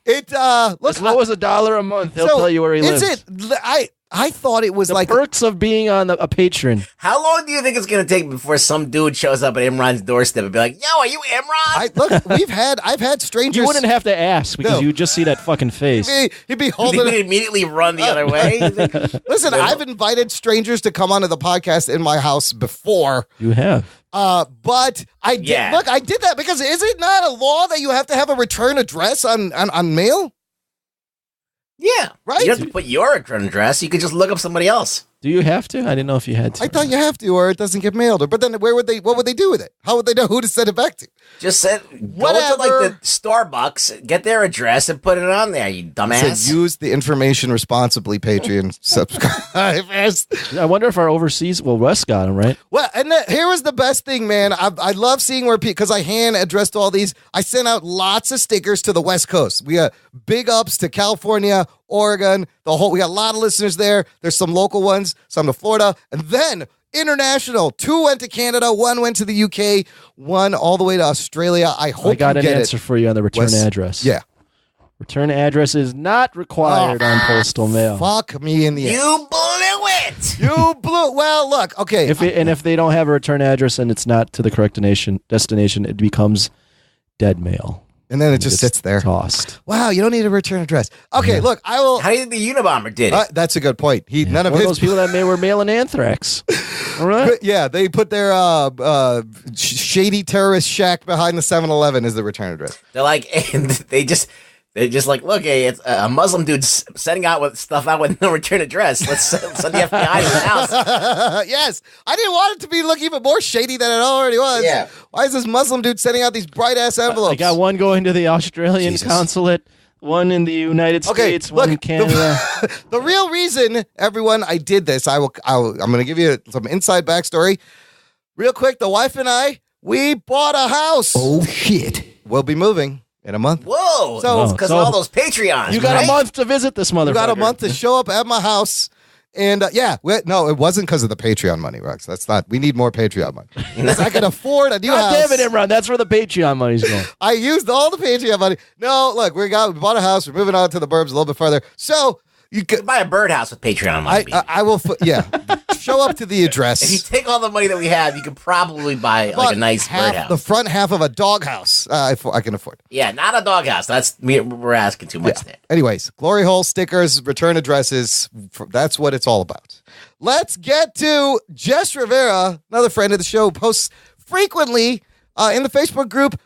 as low as $1 a month, they'll tell you where he lives. Is it? I thought it was the like perks of being on a patron. How long do you think it's going to take before some dude shows up at Imran's doorstep and be like, yo, are you Imran? Look, I've had strangers. You wouldn't have to ask because you would just see that fucking face. He'd be holding. He'd immediately run the other way. Listen, I've invited strangers to come onto the podcast in my house before. You have. But I did. Yeah. Look, I did that because is it not a law that you have to have a return address on mail? Yeah. Right? You don't have to put your return address. You could just look up somebody else. Do you have to? I didn't know if you had to. I thought you have to, or it doesn't get mailed. But then, what would they do with it? How would they know who to send it back to? Just go to like the Starbucks, get their address, and put it on there. You dumbass. So use the information responsibly. Patreon subscribe. I wonder if our overseas. Well, Russ got them right. Well, and here was the best thing, man. I love seeing where people, because I hand addressed all these. I sent out lots of stickers to the West Coast. We got big ups to California, Oregon, we got a lot of listeners there. There's some local ones, some to Florida, and then international. 2 went to Canada, 1 went to the UK, 1 all the way to Australia. I hope I got you an get answer for you on the return address. Yeah. Return address is not required on postal mail. Fuck me in the ass. You blew it. You blew. Well, look, okay. If they don't have a return address and it's not to the correct destination, it becomes dead mail. And then it just sits there. Tossed. Wow, you don't need a return address. Okay, look, I will. How do you think the Unabomber did it? That's a good point. None of those people that were mailing anthrax. All right. Yeah, they put their shady terrorist shack behind the 7-Eleven as the return address. They're like, and they're just like, look, hey, it's a Muslim dude sending out stuff out with no return address. Let's send the FBI to his house. Yes, I didn't want it to be look even more shady than it already was. Yeah. Why is this Muslim dude sending out these bright ass envelopes? I got one going to the Australian consulate, one in the United States, one in Canada. The real reason, everyone, I did this, I'm going to give you some inside backstory. Real quick, the wife and I, we bought a house. Oh, shit. We'll be moving in a month. Whoa. So, because of all those Patreons. You got right? a month to visit this motherfucker. You got a month to show up at my house. And no, it wasn't because of the Patreon money, Rex. That's not. We need more Patreon money. Because I can afford a new house. God damn it, Imran. That's where the Patreon money's going. I used all the Patreon money. No, look, we bought a house. We're moving on to the burbs a little bit further. So you could buy a birdhouse with Patreon money. I will. Show up to the address. If you take all the money that we have, you could probably buy like a nice birdhouse. The front half of a doghouse. I can afford. Yeah, not a doghouse. We're asking too much there. Anyways, glory hole stickers, return addresses. That's what it's all about. Let's get to Jess Rivera, another friend of the show, posts frequently in the Facebook group.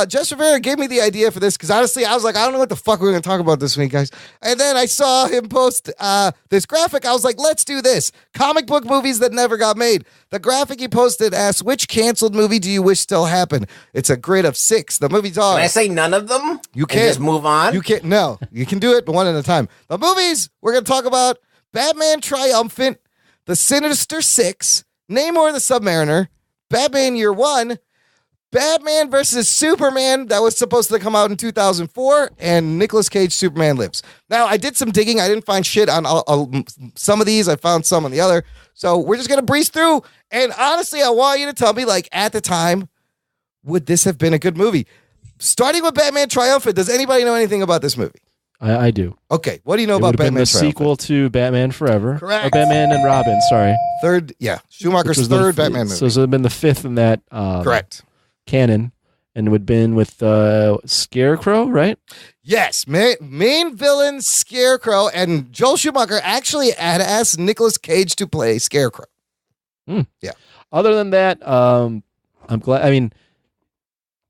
Jess Rivera gave me the idea for this because honestly, I was like, I don't know what the fuck we're going to talk about this week, guys. And then I saw him post this graphic. I was like, let's do this. Comic book movies that never got made. The graphic he posted asks, which canceled movie do you wish still happened? It's a grid of 6. The movies are. Can I say none of them? You can't. Just move on? You can't. No, you can do it, but one at a time. The movies we're going to talk about: Batman Triumphant, The Sinister Six, Namor the Submariner, Batman Year One, Batman versus Superman that was supposed to come out in 2004, and Nicolas Cage Superman Lives. Now, I did some digging. I didn't find shit on some of these. I found some on the other. So we're just going to breeze through. And honestly, I want you to tell me, like, at the time, would this have been a good movie? Starting with Batman Triumphant, does anybody know anything about this movie? I do. Okay, what do you know it about Batman Triumphant? It would have been the sequel to Batman Forever. Correct. Or Batman and Robin, sorry. Schumacher's third Batman movie. So it would have been the 5th in that correct canon, and it would have been with Scarecrow, right? Yes, main villain Scarecrow, and Joel Schumacher actually had asked Nicolas Cage to play Scarecrow. Yeah. Other than that, I'm glad. I mean,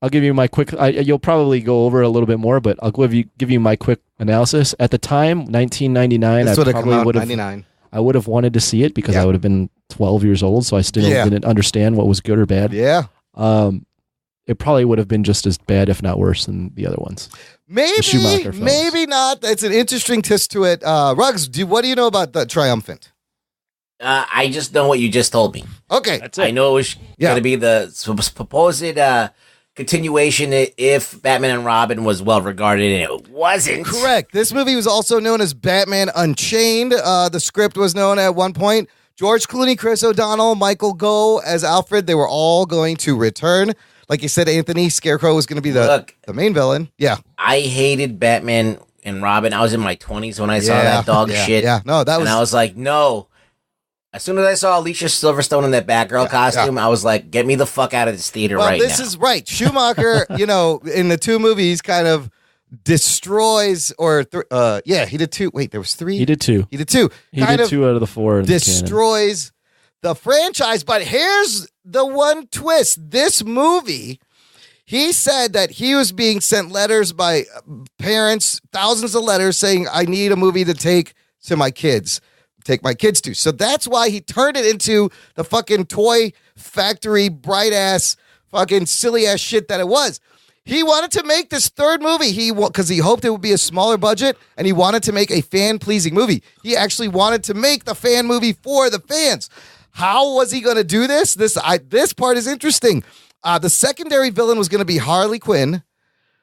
I'll give you my quick. You'll probably go over a little bit more, but I'll give you my quick analysis. At the time, 1999, this I would have come out would have. 99. I would have wanted to see it because I would have been 12 years old, so I still didn't understand what was good or bad. Yeah. It probably would have been just as bad, if not worse, than the other ones. Maybe not. That's an interesting twist to it. Ruggs, what do you know about the Triumphant? I just know what you just told me. Okay. That's it. I know it was going to be the supposed continuation if Batman and Robin was well regarded, and it wasn't. Correct. This movie was also known as Batman Unchained. The script was known at one point. George Clooney, Chris O'Donnell, Michael Gough as Alfred, they were all going to return. Like you said, Anthony, Scarecrow was going to be the main villain. Yeah. I hated Batman and Robin. I was in my 20s when I saw that dog shit. Yeah, no, that was... And I was like, no. As soon as I saw Alicia Silverstone in that Batgirl costume, I was like, get me the fuck out of this theater right now. Well, this is right. Schumacher, in the two movies kind of destroys he did two. Wait, there was three? He did two. He did two. He did 2 out of the 4. Destroys the franchise. But here's the one twist. This movie, he said that he was being sent letters by parents, thousands of letters saying, I need a movie to take to my kids. Take my kids to. So that's why he turned it into the fucking toy factory, bright ass, fucking silly ass shit that it was. He wanted to make this third movie because he hoped it would be a smaller budget and he wanted to make a fan-pleasing movie. He actually wanted to make the fan movie for the fans. How was he going to do this? This part is interesting. The secondary villain was going to be Harley Quinn,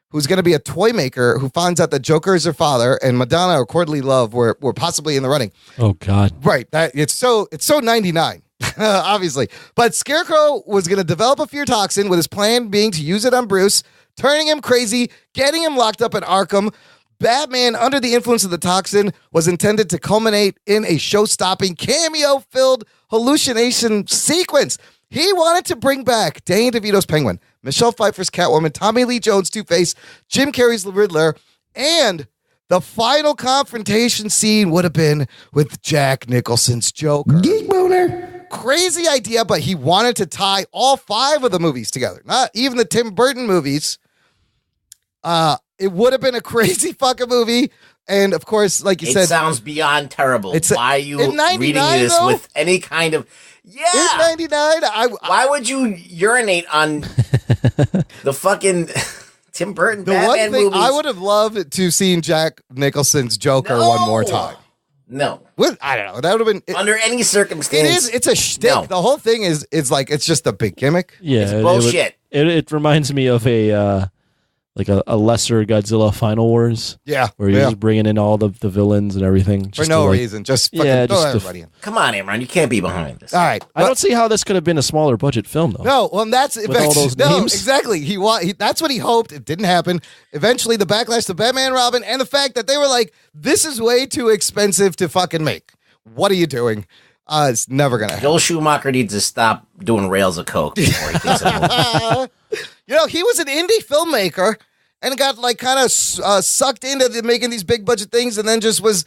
who's going to be a toy maker who finds out that Joker is her father and Madonna or Courtney Love were possibly in the running. Oh, God. Right. It's so 99. Obviously. But Scarecrow was going to develop a fear toxin with his plan being to use it on Bruce, turning him crazy, getting him locked up in Arkham. Batman, under the influence of the toxin, was intended to culminate in a show-stopping, cameo-filled hallucination sequence. He wanted to bring back Danny DeVito's Penguin, Michelle Pfeiffer's Catwoman, Tommy Lee Jones' Two-Face, Jim Carrey's The Riddler, and the final confrontation scene would have been with Jack Nicholson's Joker. Geek boner. Crazy idea, but he wanted to tie all 5 of the movies together, not even the Tim Burton movies. It would have been a crazy fucking movie. And of course, like you said, it sounds beyond terrible. Why are you reading this though? with any kind of... Yeah. In 99, why would you urinate on the fucking Tim Burton the Batman one thing movies? I would have loved to seen Jack Nicholson's Joker one more time. No. I don't know. That would have been... Under any circumstance. It's a shtick. No. The whole thing is like, it's just a big gimmick. Yeah. It's bullshit. It reminds me of a lesser Godzilla Final Wars. Yeah. Where you're just bringing in all the villains and everything. For no reason. Just fucking throw everybody in. Come on, Imran. You can't be behind this. All right. I don't see how this could have been a smaller budget film, though. No, well, that's with all those names. Exactly. That's what he hoped. It didn't happen. Eventually, the backlash to Batman, Robin, and the fact that they were like, "This is way too expensive to fucking make. What are you doing?" It's never gonna happen. Joel Schumacher needs to stop doing rails of coke before he thinks of it. He was an indie filmmaker and got like kind of sucked into making these big budget things, and then just was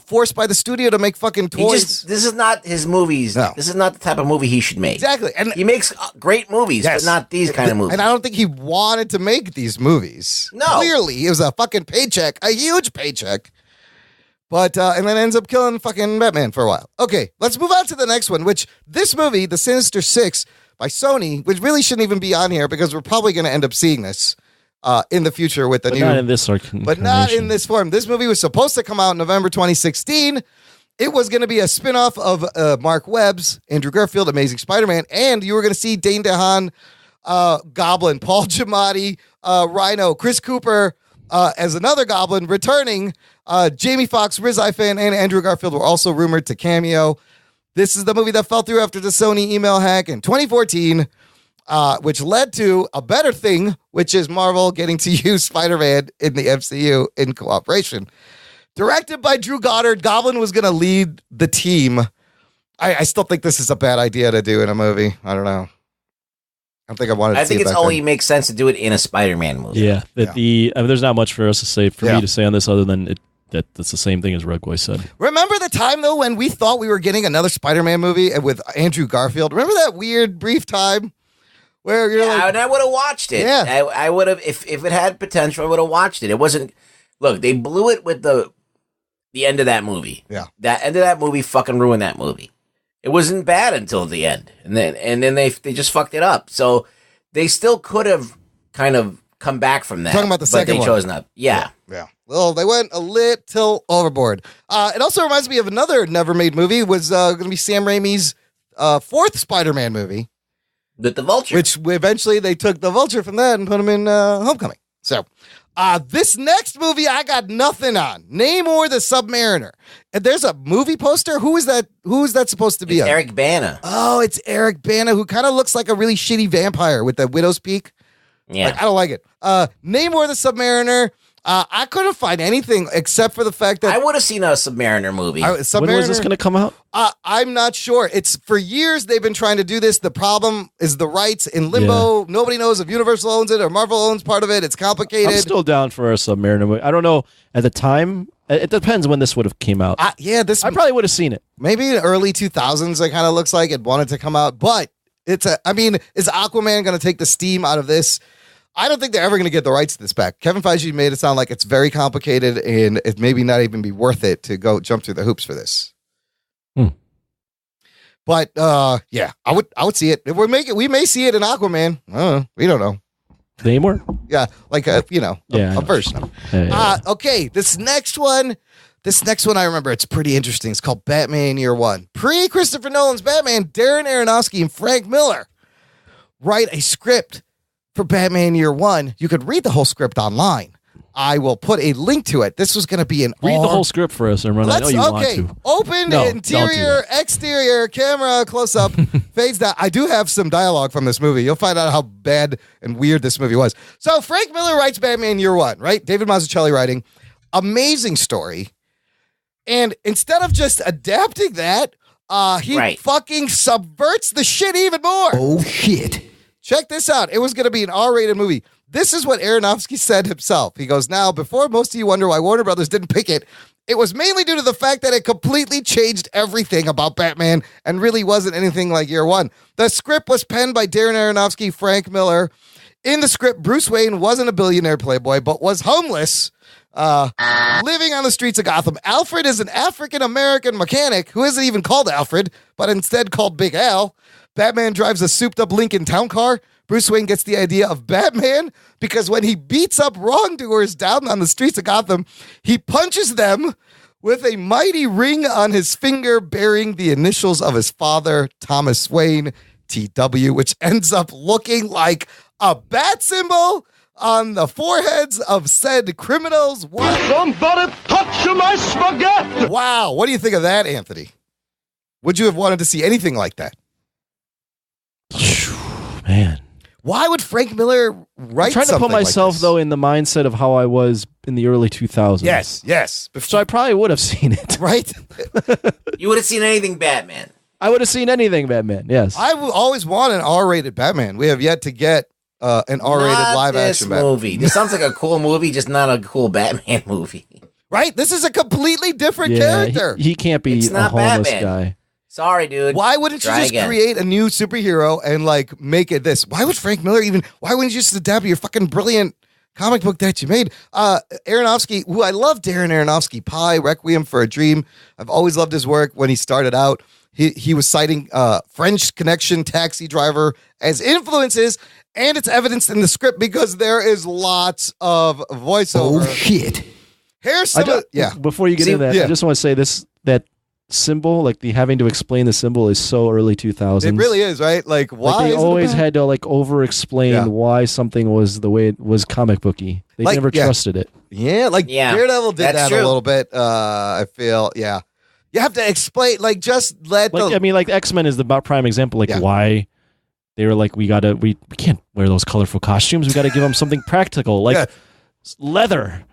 forced by the studio to make fucking toys. This is not his movies. No. This is not the type of movie he should make. Exactly. And he makes great movies, but not these kind of movies. And I don't think he wanted to make these movies. No. Clearly, it was a fucking paycheck, a huge paycheck. But, and then ends up killing fucking Batman for a while. Okay, let's move on to the next one, which this movie, The Sinister Six by Sony, which really shouldn't even be on here because we're probably going to end up seeing this in the future with the new... Not in this but not in this form. This movie was supposed to come out in November 2016. It was going to be a spinoff of Mark Webb's Andrew Garfield, Amazing Spider-Man, and you were going to see Dane DeHaan, Goblin, Paul Giamatti, Rhino, Chris Cooper as another Goblin returning. Jamie Foxx, Riz Ifan, and Andrew Garfield were also rumored to cameo. This is the movie that fell through after the Sony email hack in 2014, which led to a better thing, which is Marvel getting to use Spider-Man in the MCU in cooperation. Directed by Drew Goddard, Goblin was going to lead the team. I still think this is a bad idea to do in a movie. I don't know. I don't think I wanted to see it. I think it only makes sense to do it in a Spider-Man movie. Yeah. There's not much for us to say, me to say on this other than that's the same thing as Rugboy said. Remember the time, though, when we thought we were getting another Spider-Man movie with Andrew Garfield? Remember that weird, brief time where you're like... and I would have watched it. Yeah. I would have, if it had potential, I would have watched it. It wasn't... Look, they blew it with the end of that movie. Yeah. That end of that movie fucking ruined that movie. It wasn't bad until the end. And then they just fucked it up. So they still could have kind of come back from that. Talking about the second but one. they chose not. Yeah. Well, they went a little overboard. It also reminds me of another never-made movie. It was going to be Sam Raimi's fourth Spider-Man movie. With the Vulture. Which eventually they took the Vulture from that and put him in Homecoming. So this next movie I got nothing on. Namor the Submariner. And there's a movie poster. Who is that? Who is that supposed to be? It's Eric Bana. Oh, it's Eric Bana, who kind of looks like a really shitty vampire with the widow's peak. Yeah. Like, I don't like it. Namor the Submariner. I couldn't find anything except for the fact that I would have seen a Submariner movie. When was this going to come out? I'm not sure. It's for years they've been trying to do this. The problem is the rights in limbo. Yeah. Nobody knows if Universal owns it or Marvel owns part of it. It's complicated. I'm still down for a Submariner movie. I don't know at the time. It depends when this would have came out. I probably would have seen it. Maybe in early 2000s. It kind of looks like it wanted to come out, but is Aquaman going to take the steam out of this? I don't think they're ever going to get the rights to this back. Kevin Feige made it sound like it's very complicated and it maybe not even be worth it to go jump through the hoops for this. But yeah, I would see it. If we may see it in Aquaman. We don't know. Namor? Yeah, like a version of it. Okay, this next one I remember. It's pretty interesting. It's called Batman Year One. Pre-Christopher Nolan's Batman, Darren Aronofsky and Frank Miller write a script for Batman Year One. You could read the whole script online. I will put a link to it. This was going to be Read the whole script for us, Imran. I know you want to. Open, interior, exterior, camera, close up, fades down. I do have some dialogue from this movie. You'll find out how bad and weird this movie was. So Frank Miller writes Batman Year One, right? David Mazzucchelli writing. Amazing story. And instead of just adapting that, he fucking subverts the shit even more. Oh, shit. Check this out. It was going to be an R-rated movie. This is what Aronofsky said himself. He goes, now, before most of you wonder why Warner Brothers didn't pick it, it was mainly due to the fact that it completely changed everything about Batman and really wasn't anything like Year One. The script was penned by Darren Aronofsky, Frank Miller. In the script, Bruce Wayne wasn't a billionaire playboy, but was homeless, living on the streets of Gotham. Alfred is an African-American mechanic who isn't even called Alfred, but instead called Big Al. Batman drives a souped-up Lincoln town car. Bruce Wayne gets the idea of Batman because when he beats up wrongdoers down on the streets of Gotham, he punches them with a mighty ring on his finger bearing the initials of his father, Thomas Wayne, TW, which ends up looking like a bat symbol on the foreheads of said criminals. What? Somebody touch my spaghetti! Wow. What do you think of that, Anthony? Would you have wanted to see anything like that? Man. Why would Frank Miller write something like this? I'm trying to put myself, though, in the mindset of how I was in the early 2000s. Yes. So I probably would have seen it. Right? You would have seen anything Batman. I would have seen anything Batman, yes. I always want an R-rated Batman. We have yet to get an R-rated live-action Batman. Movie. This sounds like a cool movie, just not a cool Batman movie. Right? This is a completely different character. He can't be It's a not homeless Batman. guy. Sorry, dude. Why wouldn't you just create a new superhero and like make it this? Why would Frank Miller why wouldn't you just adapt your fucking brilliant comic book that you made? Aronofsky, who I love Darren Aronofsky, Pi, Requiem for a Dream. I've always loved his work. When he started out, he was citing French Connection, Taxi Driver as influences, and it's evidenced in the script because there is lots of voiceover. Oh, shit. Here's some Before you get into that, I just want to say that symbol, like the having to explain the symbol, is so early 2000s. It really is, right? Like, why? They always had to like over-explain why something was the way it was comic booky. They never trusted it. Yeah, Daredevil did that a little bit. I feel, you have to explain, like, just let. Like X-Men is the prime example. Like why they were like, we can't wear those colorful costumes. We got to give them something practical, like leather.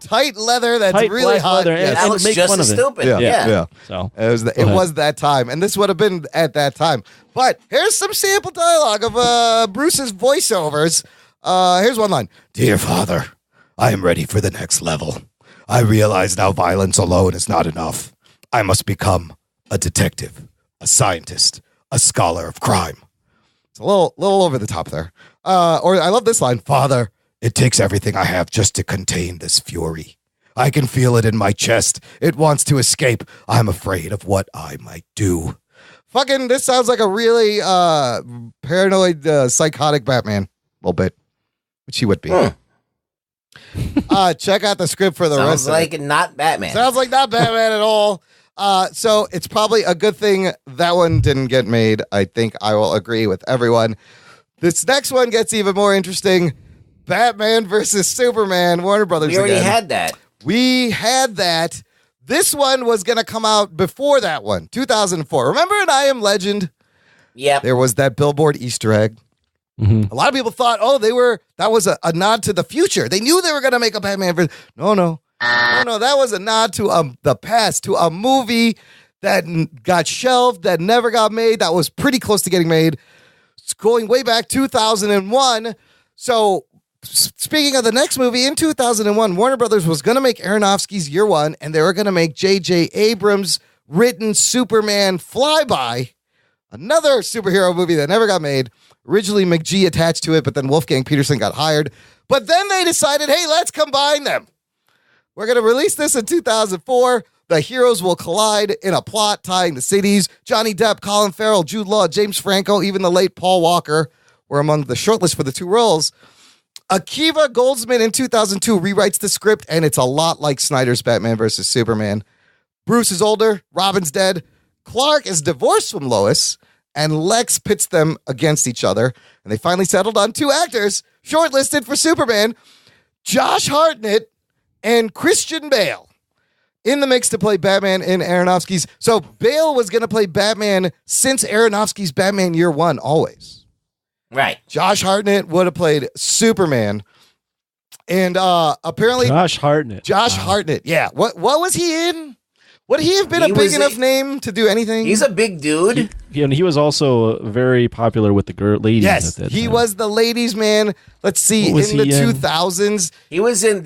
Tight leather that's Tight really hot. Leather, that looks just as stupid. Yeah. So it was that time, and this would have been at that time. But here's some sample dialogue of Bruce's voiceovers. Here's one line: "Dear Father, I am ready for the next level. I realize now violence alone is not enough. I must become a detective, a scientist, a scholar of crime." It's a little over the top there. Or I love this line: "Father, it takes everything I have just to contain this fury. I can feel it in my chest. It wants to escape. I'm afraid of what I might do." Fucking, this sounds like a really paranoid, psychotic Batman. A little bit. which he would be. Check out the script for the Sounds rest like of it. not Batman. Sounds like not Batman at all. So it's probably a good thing that one didn't get made. I think I will agree with everyone. This next one gets even more interesting. Batman versus Superman, Warner Brothers We already again. had that. We had that. This one was going to come out before that one, 2004. Remember in I Am Legend? Yep. There was that billboard Easter egg. Mm-hmm. A lot of people thought, that was a nod to the future. They knew they were going to make a Batman versus. No, that was a nod to the past, to a movie that got shelved, that never got made, that was pretty close to getting made. It's going way back 2001. So speaking of the next movie, in 2001, Warner Brothers was going to make Aronofsky's Year One, and they were going to make J.J. Abrams' written Superman Flyby, another superhero movie that never got made. Originally, McGee attached to it, but then Wolfgang Peterson got hired. But then they decided, hey, let's combine them. We're going to release this in 2004. The heroes will collide in a plot tying the cities. Johnny Depp, Colin Farrell, Jude Law, James Franco, even the late Paul Walker were among the shortlist for the two roles. Akiva Goldsman in 2002 rewrites the script, and it's a lot like Snyder's Batman versus Superman. Bruce is older, Robin's dead, Clark is divorced from Lois, and Lex pits them against each other. And they finally settled on two actors shortlisted for Superman, Josh Hartnett and Christian Bale, in the mix to play Batman in Aronofsky's. So Bale was going to play Batman since Aronofsky's Batman Year One, always. Right. Josh Hartnett would have played Superman. And apparently... Josh Hartnett. Hartnett, yeah. What was he in? Would he have been a big enough name to do anything? He's a big dude. He was also very popular with the ladies. Yes, at that he time. was the ladies' man. Let's see, in the 2000s. He was in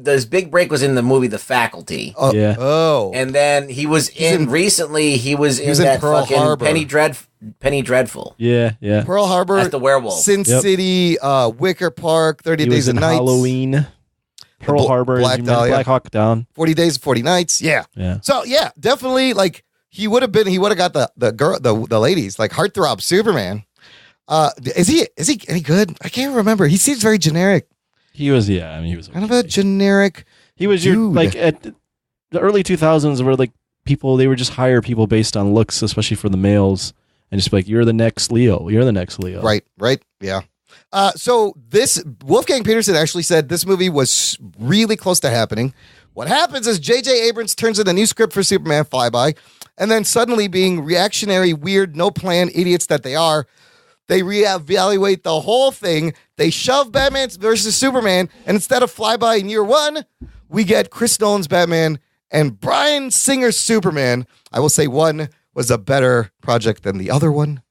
his big break was in the movie The Faculty. Yeah. Oh. And then he was recently he was in in that Pearl fucking Harbor. Penny Dreadful. Yeah. Pearl Harbor. That's the werewolf. Sin City, Wicker Park, 30 He Days was in and Nights. Halloween. Pearl Harbor, Black as you mentioned, Dahlia. Black Hawk Down. 40 Days, 40 Nights. Yeah. So yeah, definitely like he would have got the ladies, like Heartthrob Superman. Is he any good? I can't remember. He seems very generic. He was he was kind of a generic. He was dude. like at the early 2000s where like they would just hire people based on looks, especially for the males, and just be like, you're the next Leo. Right, yeah. So this Wolfgang Peterson actually said this movie was really close to happening. What happens is J.J. Abrams turns in a new script for Superman Flyby, and then suddenly, being reactionary, weird, no plan idiots that they are, they reevaluate the whole thing. They shove Batman versus Superman, and instead of Flyby in Year One, we get Chris Nolan's Batman and Bryan Singer's Superman. I will say one was a better project than the other one,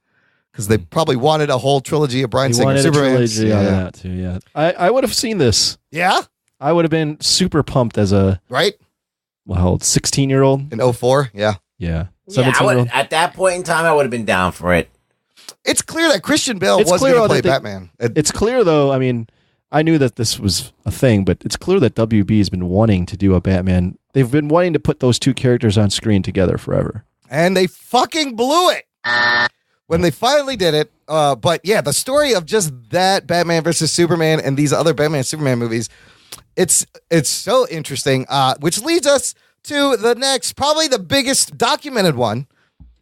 because they probably wanted a whole trilogy of Bryan Singer Superman. On that too, yeah. I would have seen this. Yeah? I would have been super pumped as a 16-year-old. In 2004, yeah. Yeah. Yeah, at that point in time, I would have been down for it. It's clear that Christian Bale was going to play Batman. It's clear, though, I mean, I knew that this was a thing, but it's clear that WB has been wanting to do a Batman. They've been wanting to put those two characters on screen together forever. And they fucking blew it when they finally did it. But yeah, the story of just that Batman versus Superman and these other Batman Superman movies, it's so interesting, which leads us to the next, probably the biggest documented one,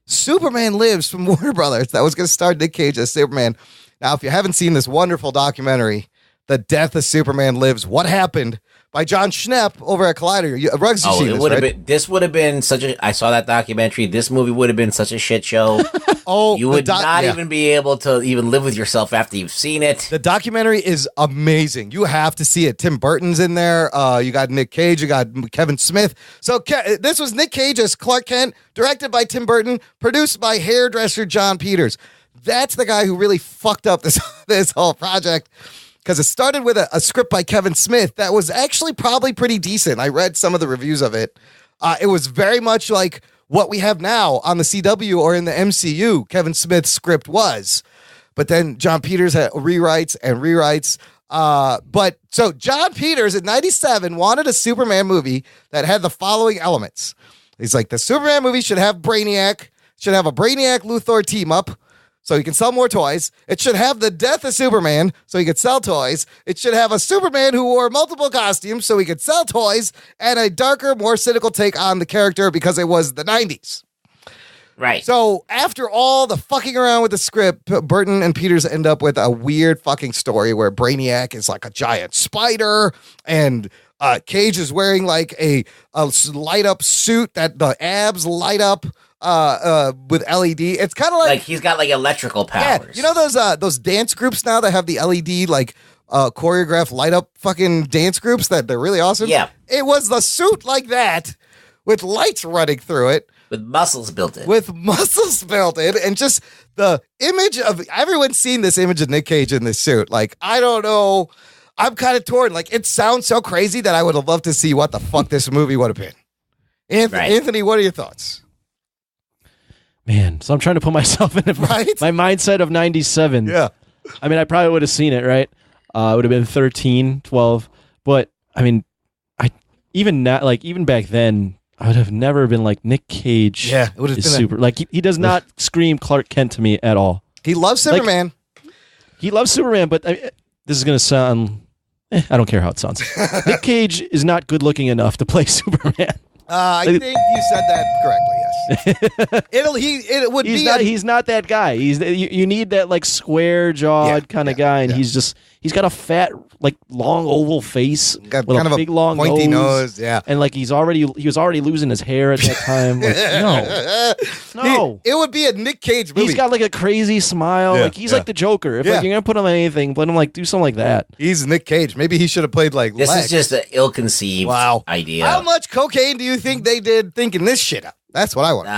Superman Lives from Warner Brothers. That was going to star Nick Cage as Superman. Now, if you haven't seen this wonderful documentary, The Death of Superman Lives, What Happened, by John Schnepp over at Collider. Rugs, you've seen this, right? This would have been such a... I saw that documentary. This movie would have been such a shit show. You would not even be able to even live with yourself after you've seen it. The documentary is amazing. You have to see it. Tim Burton's in there. You got Nick Cage. You got Kevin Smith. So this was Nick Cage as Clark Kent, directed by Tim Burton, produced by hairdresser John Peters. That's the guy who really fucked up this whole project, because it started with a script by Kevin Smith that was actually probably pretty decent. I read some of the reviews of it. It was very much like what we have now on the CW or in the MCU, Kevin Smith's script was. But then John Peters had rewrites and rewrites. But so John Peters in 97 wanted a Superman movie that had the following elements. He's like, the Superman movie should have Brainiac, should have a Brainiac Luthor team up. so he can sell more toys. It should have the death of Superman, so he could sell toys. It should have a Superman who wore multiple costumes, so he could sell toys, and a darker, more cynical take on the character because it was the 90s. Right. So after all the fucking around with the script, Burton and Peters end up with a weird fucking story where Brainiac is like a giant spider, and Cage is wearing like a light up suit that the abs light up with LED. It's kind of like he's got like electrical powers. Yeah, you know those dance groups now that have the LED like choreographed light up fucking dance groups that they're really awesome. Yeah, it was the suit like that with lights running through it. With muscles built in. And just the image of everyone's seen this image of Nick Cage in this suit. Like, I don't know. I'm kind of torn. Like, it sounds so crazy that I would have loved to see what the fuck this movie would have been. Anthony, what are your thoughts? Man, so I'm trying to put myself in my mindset of 97. Yeah. I mean, I probably would have seen it, right? It would have been 13, 12. But, I mean, even back then, I would have never been like, Nick Cage it would have is been super. Like, he does not scream Clark Kent to me at all. He loves Superman. He loves Superman, but this is going to sound... I don't care how it sounds. Nick Cage is not good looking enough to play Superman. I think you said that correctly. Yes. He's not that guy. You need that like square jawed kind of guy, and he's got a fat like long oval face got with kind a of big a long pointy nose. Yeah, and like he was already losing his hair at that time. Like, no. It would be a Nick Cage movie. He's got like a crazy smile. Yeah, like he's like the Joker. If Yeah. like you're gonna put him on anything, let him like do something like that. He's Nick Cage. Maybe he should have played like This Lex. is just an ill-conceived idea. How much cocaine do you think they did thinking this shit up? That's what I want.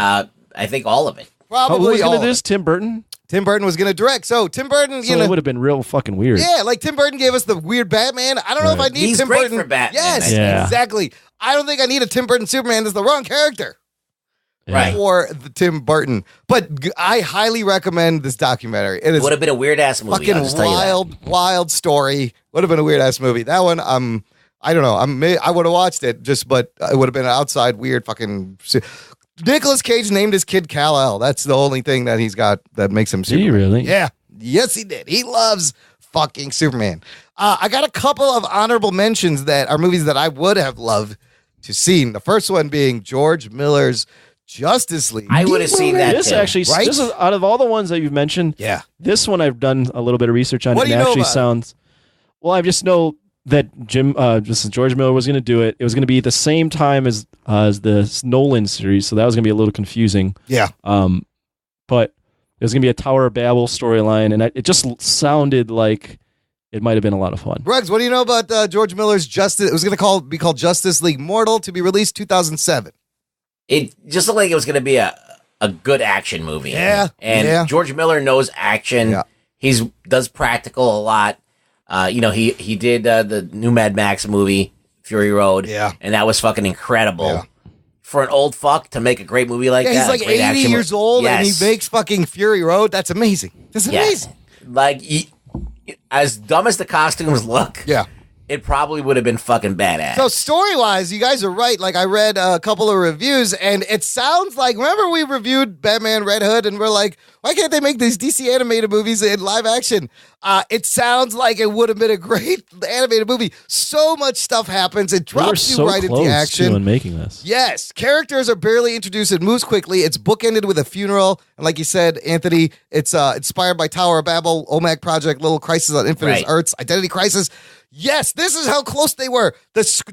I think all of it. Probably who was all gonna of do it. this? Tim Burton. Tim Burton was going to direct. So Tim Burton, So it would have been real fucking weird. Yeah, like Tim Burton gave us the weird Batman. I don't know if I need He's Tim great Burton for Batman, Yes, Yeah. exactly. I don't think I need a Tim Burton Superman. That's the wrong character. Right. For the Tim Burton. But I highly recommend this documentary. It is Would have been a weird-ass movie. fucking I'll just tell you that. wild story. Would have been a weird ass movie. That one, I don't know. I would have watched it but it would have been an outside weird fucking. Nicolas Cage named his kid Kal-El. That's the only thing that he's got that makes him Superman. Did he really? Yeah. Yes, he did. He loves fucking Superman. I got a couple of honorable mentions that are movies that I would have loved to seen. The first one being George Miller's Justice League. I would have seen that This too. actually, Right? this is out of all the ones that you've mentioned. Yeah. This one I've done a little bit of research on. What It do you know actually about it? sounds. Well, I just know that George Miller was going to do it. It was going to be at the same time as the Nolan series, so that was going to be a little confusing. Yeah. But it was going to be a Tower of Babel storyline, and it just sounded like it might have been a lot of fun. Bruggs, what do you know about George Miller's Justice? It was going to be called Justice League Mortal, to be released 2007. It just looked like it was going to be a good action movie. Yeah, And yeah. George Miller knows action. Yeah. He's does practical a lot. He did the new Mad Max movie, Fury Road. Yeah. And that was fucking incredible. Yeah. For an old fuck to make a great movie like Yeah, that. he's like a great 80 action years movie. old and Yes. he makes fucking Fury Road. That's amazing. That's amazing. Like, as dumb as the costumes look, Yeah. it probably would have been fucking badass. So story-wise, you guys are right. Like, I read a couple of reviews, and it sounds like, remember we reviewed Batman Red Hood, and we're like, why can't they make these DC animated movies in live action? It sounds like it would have been a great animated movie. So much stuff happens. It We were drops you so right close into action. to making this. Yes, characters are barely introduced. It moves quickly. It's bookended with a funeral, and like you said, Anthony, it's inspired by Tower of Babel, OMAC Project, Little Crisis on Infinite Right. Earths, Identity Crisis. Yes, this is how close they were.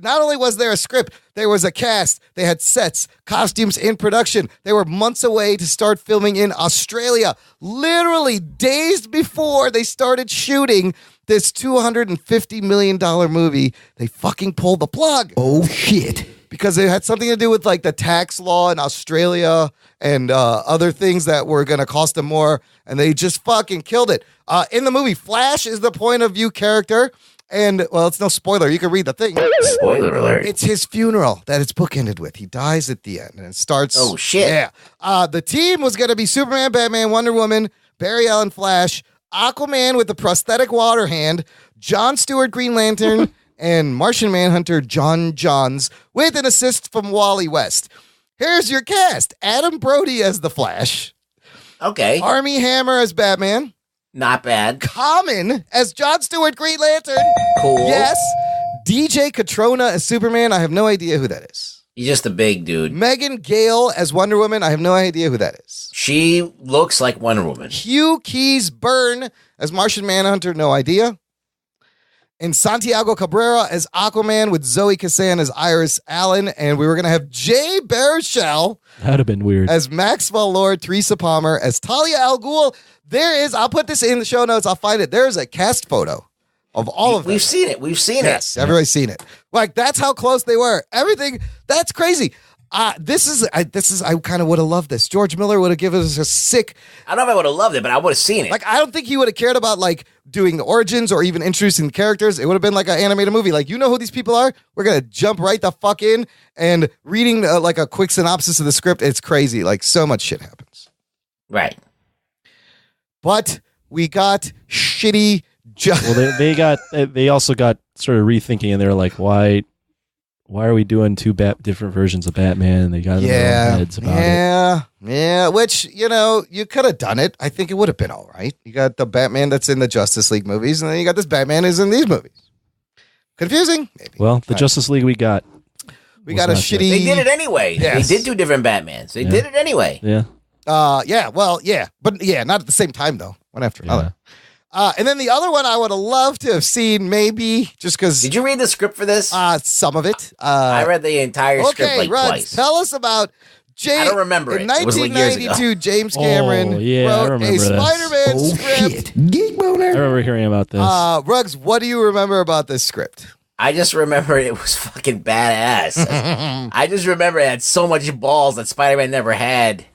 Not only was there a script, there was a cast. They had sets, costumes in production. They were months away to start filming in Australia. Literally days before they started shooting this $250 million movie, they fucking pulled the plug. Oh, shit. Because it had something to do with like the tax law in Australia and other things that were going to cost them more. And they just fucking killed it. In the movie, Flash is the point of view character. And, well, it's no spoiler. You can read the thing. Spoiler alert. It's his funeral that it's bookended with. He dies at the end. And it starts. Oh, shit. Yeah. The team was going to be Superman, Batman, Wonder Woman, Barry Allen Flash, Aquaman with the prosthetic water hand, John Stewart Green Lantern, and Martian Manhunter John Johns with an assist from Wally West. Here's your cast. Adam Brody as the Flash. Okay. Armie Hammer as Batman. Not bad. Common as Jon Stewart, Green Lantern. Cool. Yes. DJ Catrona as Superman. I have no idea who that is. He's just a big dude. Megan Gale as Wonder Woman. I have no idea who that is. She looks like Wonder Woman. Hugh Keys Byrne as Martian Manhunter. No idea. And Santiago Cabrera as Aquaman with Zoe Kazan as Iris Allen. And we were going to have Jay Baruchel. That'd have been weird. As Maxwell Lord, Teresa Palmer, as Talia al Ghul. There is, I'll put this in the show notes. I'll find it. There is a cast photo of all of them. We've seen it. We've seen yes, it. Everybody's seen it. Like, that's how close they were. Everything. That's crazy. This is I kind of would have loved this. George Miller would have given us a sick. I don't know if I would have loved it, but I would have seen it. Like, I don't think he would have cared about like doing the origins or even introducing the characters. It would have been like an animated movie. Like, you know who these people are? We're gonna jump right the fuck in and reading like a quick synopsis of the script. It's crazy. Like, so much shit happens. Right. But we got shitty. Well, they also got sort of rethinking, and they're like, why are we doing two different versions of Batman? And they got in their own heads about it. Yeah. Which, you know, you could have done it. I think it would have been all right. You got the Batman that's in the Justice League movies, and then you got this Batman who's in these movies. Confusing? Maybe. Well, the Justice League we got got a shitty. They did it anyway. Yes. They did two different Batmans. They did it anyway. Yeah. But not at the same time though. One after another. And then the other one I would have loved to have seen, maybe just because. Did you read the script for this? Some of it. I read the entire script like Ruds, twice. Tell us about I don't remember it. In It was like years 1992, ago. James Cameron I wrote remember a this. Spider-Man script. Geek boner. I remember hearing about this. Ruggs, what do you remember about this script? I just remember it was fucking badass. I just remember it had so much balls that Spider-Man never had.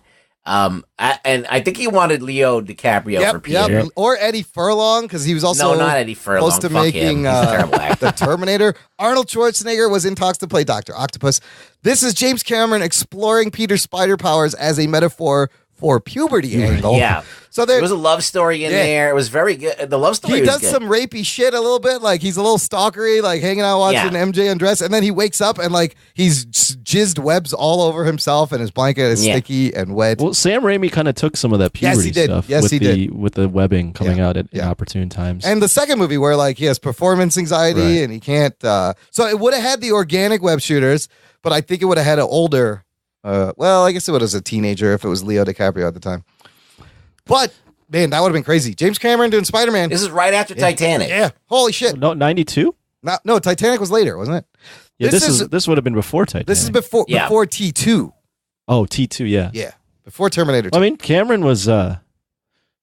And I think he wanted Leo DiCaprio for Peter. Yep. Or Eddie Furlong, because he was also not Eddie Furlong. close to Fuck making him. He's a terrible actor. the Terminator. Arnold Schwarzenegger was in talks to play Dr. Octopus. This is James Cameron exploring Peter's spider powers as a metaphor for puberty angle. Yeah. So there was a love story in there. It was very good. The love story he was does good. some rapey shit a little bit. Like, he's a little stalkery, like hanging out watching MJ undress, and then he wakes up and like he's jizzed webs all over himself, and his blanket is sticky and wet. Well, Sam Raimi kind of took some of that puberty stuff with the webbing coming out at inopportune times. And the second movie where like he has performance anxiety and he can't. So it would have had the organic web shooters, but I think it would have had an older. Well, I guess it was a teenager if it was Leo DiCaprio at the time. But man, that would have been crazy. James Cameron doing Spider-Man. This is right after Titanic. Yeah. Holy shit. No, 92? No, Titanic was later, wasn't it? Yeah, this would have been before Titanic. This is before T2. Oh, T2, yeah. Yeah. Before Terminator 2. I mean, Cameron was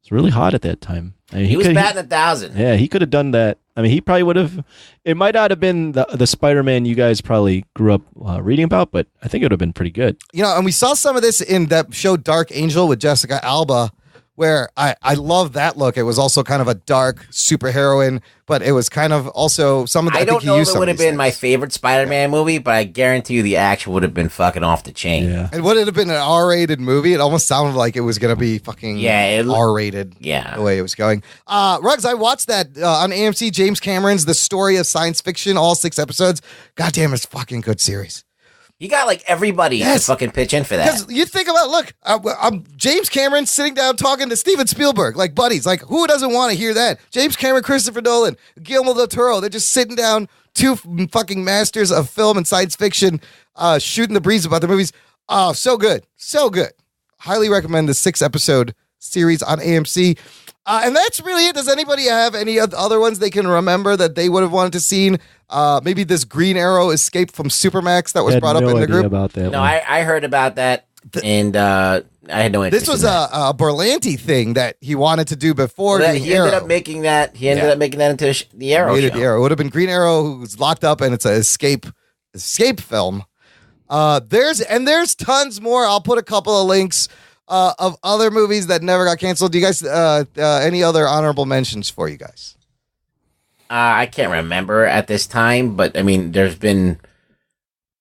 really hot at that time. I mean, he was batting 1,000. Yeah, he could have done that. I mean, he probably would have. It might not have been the Spider-Man you guys probably grew up reading about, but I think it would have been pretty good. You know, and we saw some of this in that show Dark Angel with Jessica Alba, where I love that look. It was also kind of a dark superheroine, but it was kind of also some of the. I don't know if it would have been my favorite Spider-Man movie, but I guarantee you the action would have been fucking off the chain. Yeah. And would it have been an R-rated movie? It almost sounded like it was going to be fucking R-rated. Yeah. The way it was going. Ruggs, I watched that on AMC, James Cameron's The Story of Science Fiction, all 6 episodes. Goddamn, it's a fucking good series. You got like everybody to fucking pitch in for that. Because you think about, look, I'm James Cameron sitting down talking to Steven Spielberg, like buddies. Like, who doesn't want to hear that? James Cameron, Christopher Nolan, Guillermo del Toro, they're just sitting down, 2 fucking masters of film and science fiction, shooting the breeze about the movies. Oh, so good. So good. Highly recommend the 6-episode series on AMC. And that's really it. Does anybody have any other ones they can remember that they would have wanted to see? Maybe this Green Arrow escape from Supermax that was brought up in the group. About that no, I heard about that, and I had no interest. This was in that. a Berlanti thing that he wanted to to before. Well, he ended up making that. He ended up making that into the Arrow show. The Arrow. It would have been Green Arrow who's locked up, and it's an escape film. There's tons more. I'll put a couple of links of other movies that never got canceled. Do you guys any other honorable mentions for you guys? I can't remember at this time, but I mean, there's been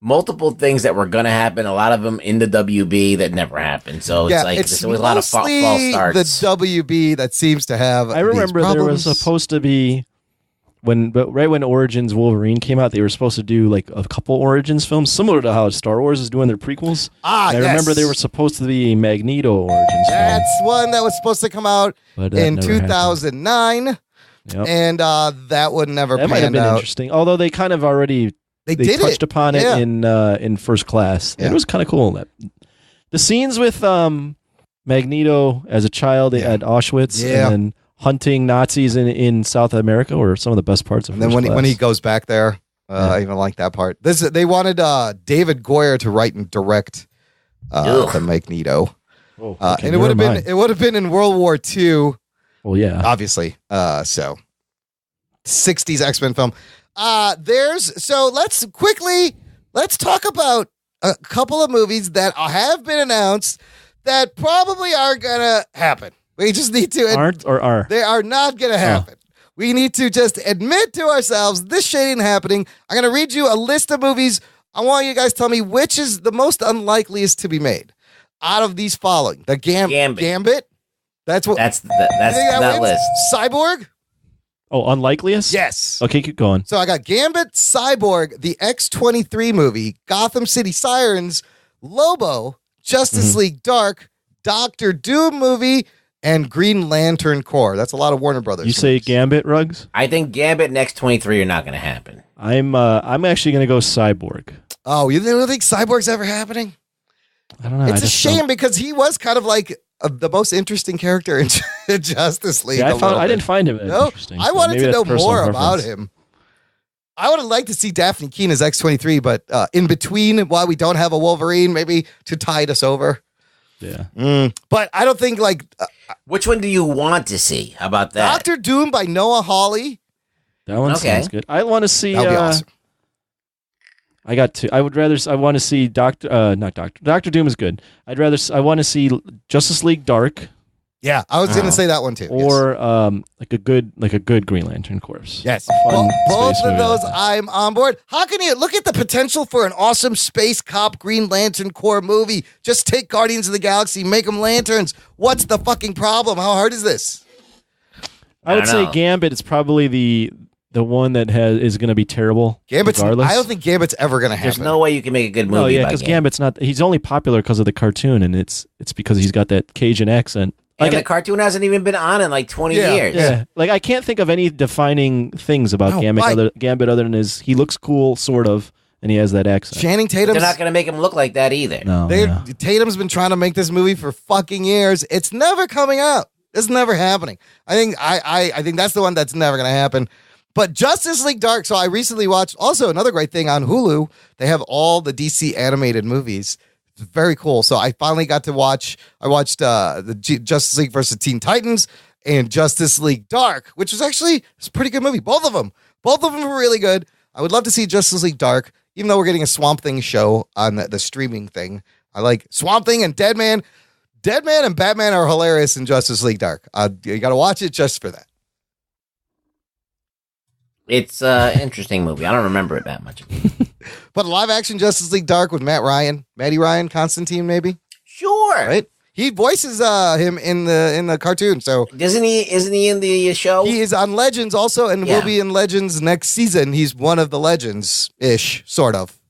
multiple things that were going to happen. A lot of them in the WB that never happened. So it's like there's always a lot of false starts. The WB that seems to have. I remember there was supposed to be right when Origins Wolverine came out, they were supposed to do like a couple Origins films, similar to how Star Wars is doing their prequels. I remember they were supposed to be Magneto Origins. That's one that was supposed to come out in 2009, and that would never. That might have been interesting, although they kind of already they touched upon it in First Class. It was kind of cool. The scenes with Magneto as a child at Auschwitz and then hunting Nazis in South America were some of the best parts of And then when he goes back there, I even like that part. They wanted David Goyer to write and direct the Magneto. And it would have been in World War II. Well, yeah. Obviously. 60s X-Men film. Let's talk about a couple of movies that have been announced that probably aren't gonna happen. We just need to aren't or are. They are not gonna happen. We need to just admit to ourselves this shit ain't happening. I'm gonna read you a list of movies. I want you guys to tell me which is the most unlikeliest to be made out of these following. The Gambit. That's that list. Cyborg. Oh, unlikeliest? Yes. Okay, keep going. So I got Gambit, Cyborg, the X-23 movie, Gotham City Sirens, Lobo, Justice League Dark, Doctor Doom movie, and Green Lantern Corps. That's a lot of Warner Brothers. You say Gambit, Ruggs? I think Gambit and X-23 are not going to happen. I'm actually going to go Cyborg. Oh, you don't think Cyborg's ever happening? I don't know. It's a shame because he was kind of like the most interesting character in Justice League. Yeah, I didn't find him interesting. I wanted to know more about him. I would have liked to see Daphne Keane as X-23, but in between, while we don't have a Wolverine, maybe to tide us over. Yeah. But I don't think which one do you want to see? How about that? Doctor Doom by Noah Hawley. That one sounds good. I want to see. That would be awesome. I got two. I want to see Doctor Doom is good. I want to see Justice League Dark. Yeah, I was going to say that one too. Or like a good Green Lantern Corps. Yes. Both of those I'm on board. How can you look at the potential for an awesome space cop Green Lantern Corps movie? Just take Guardians of the Galaxy, make them lanterns. What's the fucking problem? How hard is this? I would say Gambit is probably the one that is going to be terrible. Regardless. I don't think Gambit's ever going to happen. There's no way you can make a good movie. No, yeah, because Gambit's not. He's only popular because of the cartoon, and it's because he's got that Cajun accent. And the cartoon hasn't even been on in like 20 years. Yeah, like I can't think of any defining things about Gambit other than he looks cool, sort of, and he has that accent. Channing Tatum. They're not going to make him look like that either. No, Tatum's been trying to make this movie for fucking years. It's never coming out. It's never happening. I think that's the one that's never going to happen. But Justice League Dark. So I recently watched also another great thing on Hulu. They have all the DC animated movies. It's very cool. So I finally got to watch. I watched the Justice League versus Teen Titans and Justice League Dark, which was actually a pretty good movie. Both of them were really good. I would love to see Justice League Dark, even though we're getting a Swamp Thing show on the streaming thing. I like Swamp Thing and Deadman. Deadman and Batman are hilarious in Justice League Dark. You got to watch it just for that. It's an interesting movie. I don't remember it that much. But a live action Justice League Dark with Matty Ryan, Constantine, maybe. Sure, right? He voices him in the cartoon. So isn't he in the show? He is on Legends also, and will be in Legends next season. He's one of the Legends ish, sort of.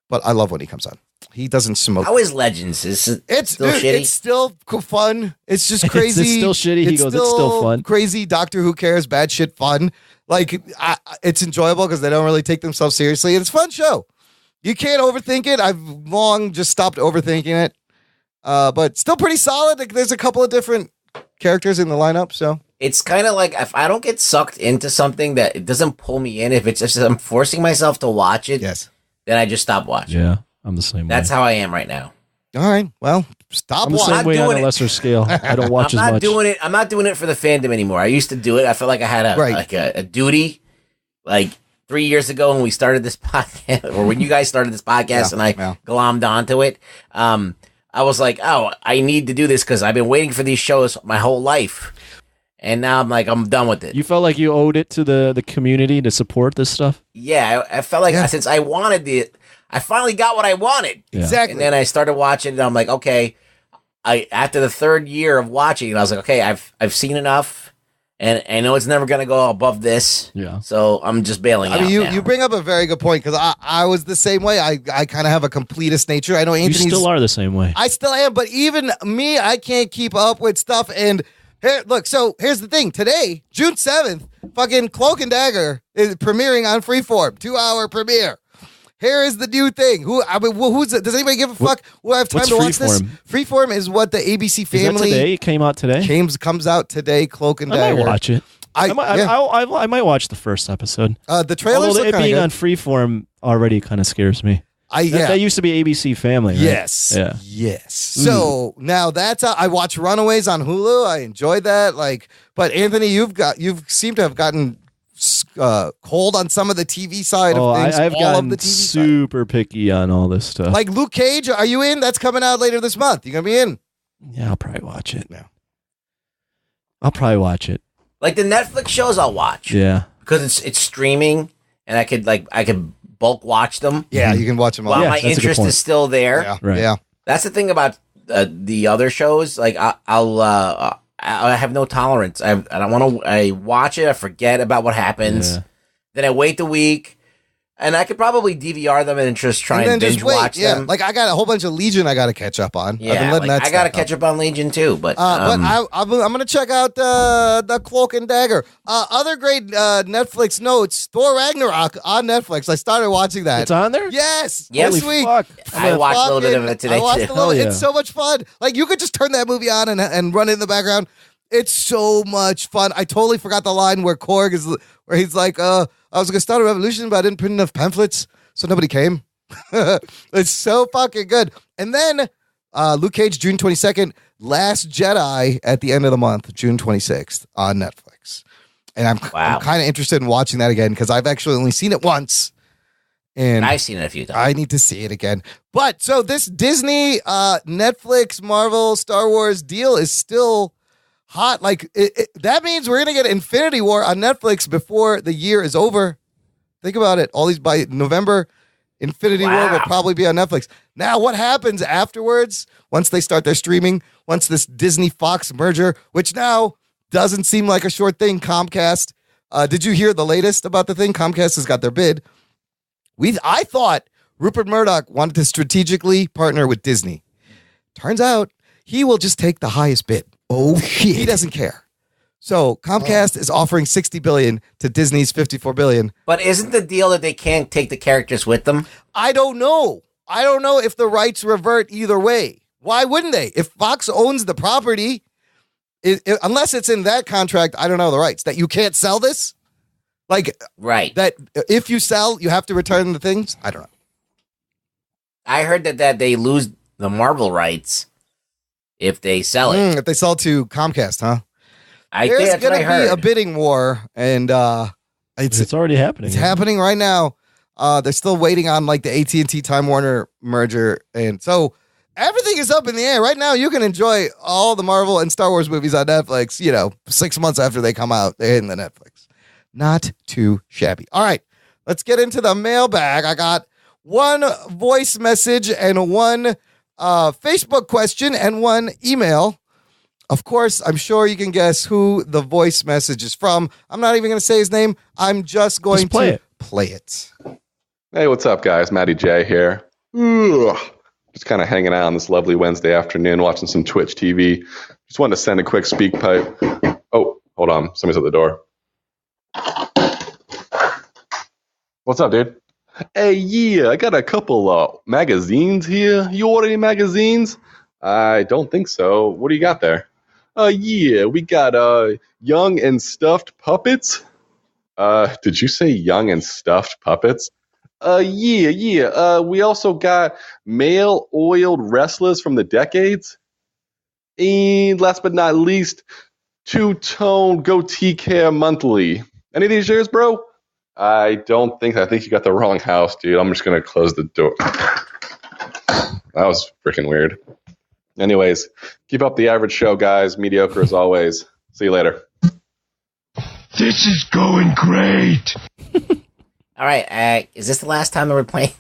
But I love when he comes on. He doesn't smoke. How is Legends? It's still shitty. It's still fun. It's just crazy. It's still shitty. He goes, it's still fun. Crazy. Doctor Who Cares? Bad shit. Fun. Like it's enjoyable because they don't really take themselves seriously. It's a fun show. You can't overthink it. I've long just stopped overthinking it. But still pretty solid. Like, there's a couple of different characters in the lineup. So it's kind of like if I don't get sucked into something that it doesn't pull me in. If it's just I'm forcing myself to watch it, then I just stop watching. Yeah, I'm the same way. That's how I am right now. All right. Well, stop I'm the same way on a lesser scale. I don't watch as much. I'm not doing it for the fandom anymore. I used to do it. I felt like I had a duty. Like 3 years ago when we started this podcast, or when you guys started this podcast, and I glommed onto it. I was like, oh, I need to do this because I've been waiting for these shows my whole life. And now I'm like, I'm done with it. You felt like you owed it to the community to support this stuff? Yeah, I felt like since I wanted it, I finally got what I wanted. Yeah. Exactly. And then I started watching, and I'm like, okay. After the third year of watching, I was like, okay, I've seen enough, And I know it's never going to go above this. Yeah. So I'm just bailing out. I mean, now. you bring up a very good point because I was the same way. I kind of have a completist nature. I know Anthony's. You still are the same way. I still am, but even me, I can't keep up with stuff. And here, look, so here's the thing. Today, June 7th, fucking Cloak and Dagger is premiering on Freeform. 2-hour premiere. Here is the new thing. Who's it? Does anybody give a fuck? Will I have time to watch this? Freeform is what the ABC family. Is that today? It came out today? Comes out today, Cloak and Dagger. I might watch it. I might watch the first episode. The trailers Although look it being good. on Freeform already kind of scares me. That used to be ABC Family, right? Yes. Yeah. Yes. So now that's I watch Runaways on Hulu. I enjoyed that. But Anthony, you seem to have gotten cold on some of the TV side of things. I've gotten of the TV super picky on all this stuff. Like Luke Cage, are you in? That's coming out later this month. You gonna be in? Yeah, I'll probably watch it now. I'll probably watch it. Like the Netflix shows, I'll watch. Yeah, because it's streaming, and I could bulk watch them. Yeah, you can watch them all. While my interest is still there. Yeah, right. Yeah. That's the thing about the other shows. Like I have no tolerance. I don't want to. I watch it. I forget about what happens. Yeah. Then I wait the week, and I could probably DVR them and just try and binge watch them. Like I got a whole bunch of Legion I got to catch up on. Yeah, I've been letting that I got to catch up on Legion too. But I'm gonna check out the Cloak and Dagger. Other great Netflix notes: Thor Ragnarok on Netflix. I started watching that. It's on there. Yes. Yes. This week. I watched a little bit of it today too. It's so much fun. Like you could just turn that movie on and run it in the background. It's so much fun. I totally forgot the line where Korg is, where he's like, I was going to start a revolution, but I didn't print enough pamphlets, so nobody came. It's so fucking good. And then Luke Cage, June 22nd, Last Jedi at the end of the month, June 26th on Netflix. And I'm kind of interested in watching that again because I've actually only seen it once. And I've seen it a few times. I need to see it again. But so this Disney, Netflix, Marvel, Star Wars deal is still hot. Like that means we're gonna get Infinity War on Netflix before the year is over. Think about it. All these by November, Infinity War will probably be on Netflix. Now, what happens afterwards? Once they start their streaming, once this Disney Fox merger, which now doesn't seem like a short thing. Comcast. Did you hear the latest about the thing? Comcast has got their bid. I thought Rupert Murdoch wanted to strategically partner with Disney. Turns out he will just take the highest bid. Oh shit. He doesn't care. So Comcast is offering $60 billion to Disney's $54 billion. But isn't the deal that they can't take the characters with them? I don't know. I don't know if the rights revert either way. Why wouldn't they? If Fox owns the property, unless it's in that contract, I don't know the rights that you can't sell this. Like that if you sell, you have to return the things. I don't know. I heard that they lose the Marvel rights if they sell it. If they sell to Comcast, huh? There's going to be a bidding war, and it's already happening. It's happening right now. They're still waiting on like the AT&T Time Warner merger, and so everything is up in the air right now. You can enjoy all the Marvel and Star Wars movies on Netflix. 6 months after they come out, they're hitting the Netflix. Not too shabby. All right, let's get into the mailbag. I got one voice message and one Facebook question and one email. Of course, I'm sure you can guess who the voice message is from. I'm not even going to say his name. I'm just going to play it. Hey, what's up, guys? Matty J here. Just kind of hanging out on this lovely Wednesday afternoon, watching some Twitch TV. Just wanted to send a quick speak pipe. Oh, hold on. Somebody's at the door. What's up, dude? Hey, yeah, I got a couple magazines here. You order any magazines? I don't think so. What do you got there? Yeah, we got Young and Stuffed Puppets. Did you say Young and Stuffed Puppets? Yeah. We also got Male Oiled Wrestlers from the Decades. And last but not least, Two-Tone Goatee Care Monthly. Any of these yours, bro? I think you got the wrong house, dude. I'm just going to close the door. That was freaking weird. Anyways, keep up the average show, guys. Mediocre as always. See you later. This is going great. All right. Is this the last time that we're playing?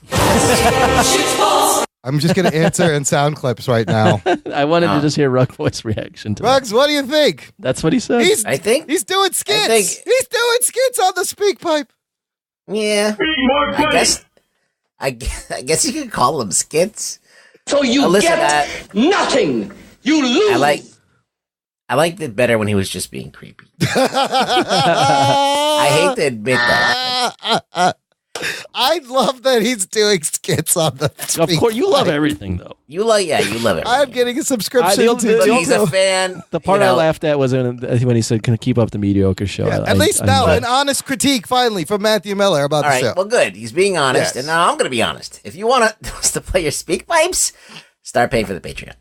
I'm just going to answer in sound clips right now. I wanted to just hear Rug Voice reaction to Rugs, what do you think? That's what he said. I think He's doing skits. He's doing skits on the speak pipe. Yeah. I guess you could call them skits. So you get nothing. You lose. I liked it better when he was just being creepy. I hate to admit that. I love that he's doing skits on the Of course, you love everything, though. You love everything. I'm getting a subscription But he's a fan. The part I laughed at was when he said, "Can I keep up the mediocre show?" Yeah, at least now, an honest critique finally from Matthew Miller about All the right, show. well, good. He's being honest, and now I'm going to be honest. If you want us to play your speak pipes, start paying for the Patreon.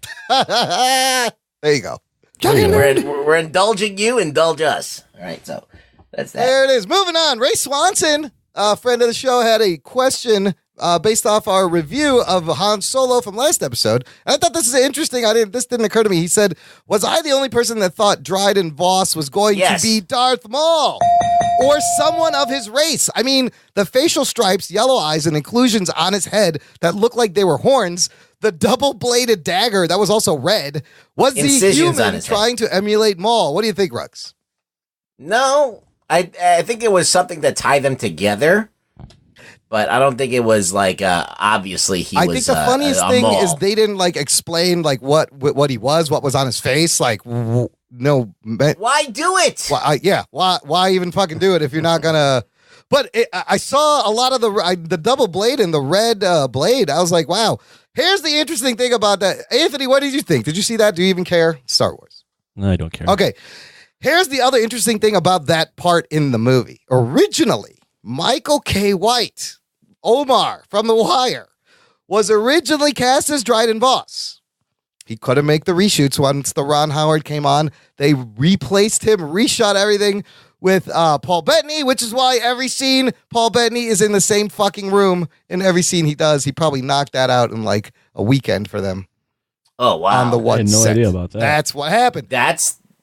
There you go. We're indulging you, indulge us. All right, so that's that. There it is. Moving on. Ray Swanson, a friend of the show, had a question based off our review of Han Solo from last episode. And I thought this is interesting. This didn't occur to me. He said, was I the only person that thought Dryden Voss was going to be Darth Maul? Or someone of his race? I mean, the facial stripes, yellow eyes, and inclusions on his head that looked like they were horns. The double-bladed dagger that was also red. Was he human trying to emulate Maul? What do you think, Rux? No, I think it was something that tied them together, but I don't think it was like obviously he was. I think the funniest thing Maul. is they didn't like explain like what he was, what was on his face. Like, no, why do it? Why even fucking do it if you're not gonna? But I saw a lot of the double blade and the red blade. I was like, wow. Here's the interesting thing about that. Anthony, what did you think? Did you see that? Do you even care? Star Wars. No, I don't care. Okay. Here's the other interesting thing about that part in the movie. Originally, Michael K. White, Omar from The Wire, was originally cast as Dryden Voss. He couldn't make the reshoots once the Ron Howard came on. They replaced him, reshot everything with Paul Bettany, which is why every scene Paul Bettany is in the same fucking room in every scene he does. He probably knocked that out in like a weekend for them. Oh, wow. On the one I had no set. idea about that. That's what happened.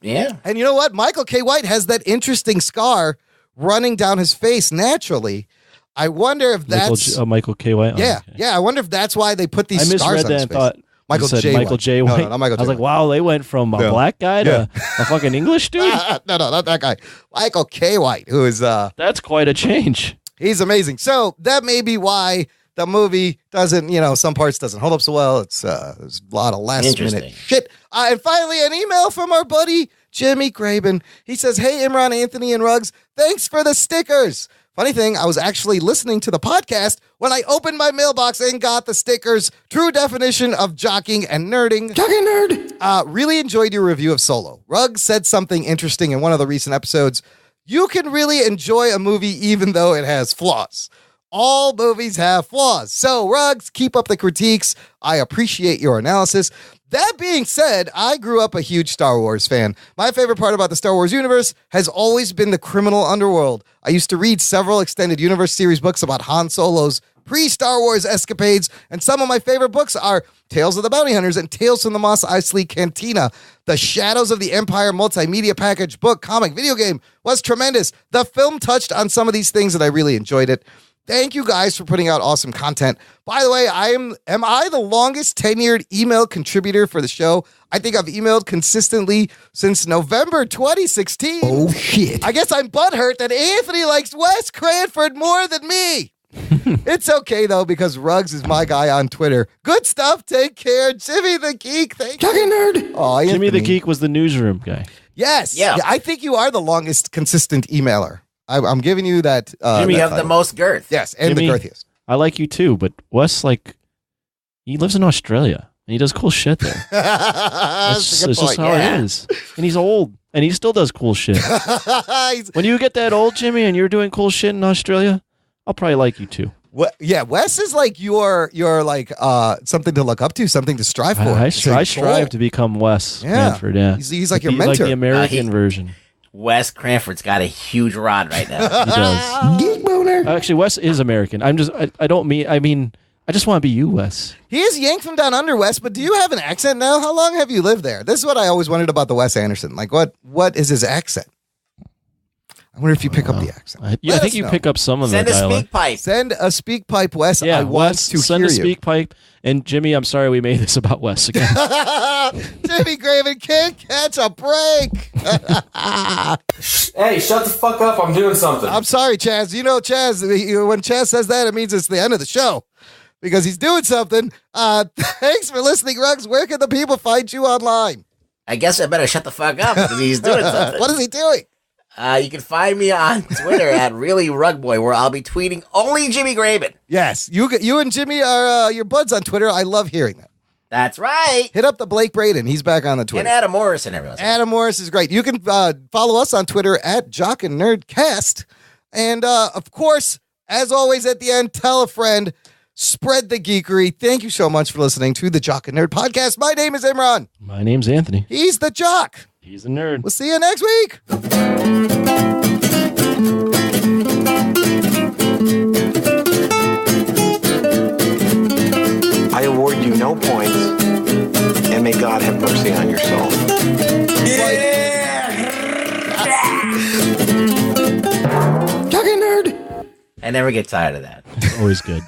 Yeah. And you know what? Michael K. White has that interesting scar running down his face naturally. I wonder if that's Michael K. White. Yeah, yeah. I wonder if that's why they put these scars on his face. I misread that and thought Michael J. White. No, not Michael J. I was like, wow, they went from a black guy to a fucking English dude. No, not that guy. Michael K. White, who is that's quite a change. He's amazing. So that may be why the movie doesn't, some parts doesn't hold up so well. It's there's a lot of last minute shit. And finally, an email from our buddy Jimmy Graben. He says, "Hey, Imran, Anthony, and Ruggs, thanks for the stickers. Funny thing, I was actually listening to the podcast when I opened my mailbox and got the stickers. True definition of jocking and nerding. Jocking nerd. Really enjoyed your review of Solo. Ruggs said something interesting in one of the recent episodes. You can really enjoy a movie even though it has flaws. All movies have flaws. So, Ruggs, keep up the critiques. I appreciate your analysis. That being said, I grew up a huge Star Wars fan. My favorite part about the Star Wars universe has always been the criminal underworld. I used to read several extended universe series books about Han Solo's pre-Star Wars escapades, and some of my favorite books are Tales of the Bounty Hunters and Tales from the Mos Eisley Cantina. The Shadows of the Empire multimedia package book, comic, video game was tremendous. The film touched on some of these things and I really enjoyed it. Thank you guys for putting out awesome content. By the way, am I the longest tenured email contributor for the show? I think I've emailed consistently since November 2016. Oh, shit. I guess I'm butthurt that Anthony likes Wes Cranford more than me. It's okay, though, because Ruggs is my guy on Twitter. Good stuff. Take care. Jimmy the Geek. Thank you. Nerd. Oh, Jimmy the Geek was the newsroom guy. Yes. Yeah. I think you are the longest consistent emailer. I'm giving you that. Jimmy, you have the most girth. Yes, and Jimmy, the girthiest. I like you too, but Wes, he lives in Australia and he does cool shit there. That's It's just how it is. And he's old and he still does cool shit. When you get that old, Jimmy, and you're doing cool shit in Australia, I'll probably like you too. Yeah, Wes is like you're like something to look up to, something to strive for. I strive to become Wes Cranford. Yeah, he's like your mentor, like the American version. Wes Cranford's got a huge rod right now. He does. Geek boner. Actually, Wes is American. I just want to be you, Wes. He is yanked from down under, Wes, but do you have an accent now? How long have you lived there? This is what I always wondered about the Wes Anderson. Like, what is his accent? I wonder if you pick up the accent. I Let think us you know. pick up some of Send the a dialect. speak pipe. Send a speak pipe, Wes. Yeah, I want Wes, to send hear a you. speak pipe. And Jimmy, I'm sorry we made this about Wes again. Jimmy Graven can't catch a break. Hey, shut the fuck up. I'm doing something. I'm sorry, Chaz. You know, Chaz, when Chaz says that, it means it's the end of the show because he's doing something. Thanks for listening, Ruggs. Where can the people find you online? I guess I better shut the fuck up because he's doing something. What is he doing? You can find me on Twitter at ReallyRugBoy, where I'll be tweeting only Jimmy Graven. Yes, you and Jimmy are your buds on Twitter. I love hearing that. That's right. Hit up the Blake Braden. He's back on the Twitter. And Adam Morrison, everyone. Adam Morris is great. You can follow us on Twitter at Jock and Nerdcast. And, of course, as always at the end, tell a friend. Spread the geekery. Thank you so much for listening to the Jock and Nerd Podcast. My name is Imran. My name's Anthony. He's the Jock. He's a nerd. We'll see you next week. I award you no points, and may God have mercy on your soul. Jock and Nerd. I never get tired of that. Always good.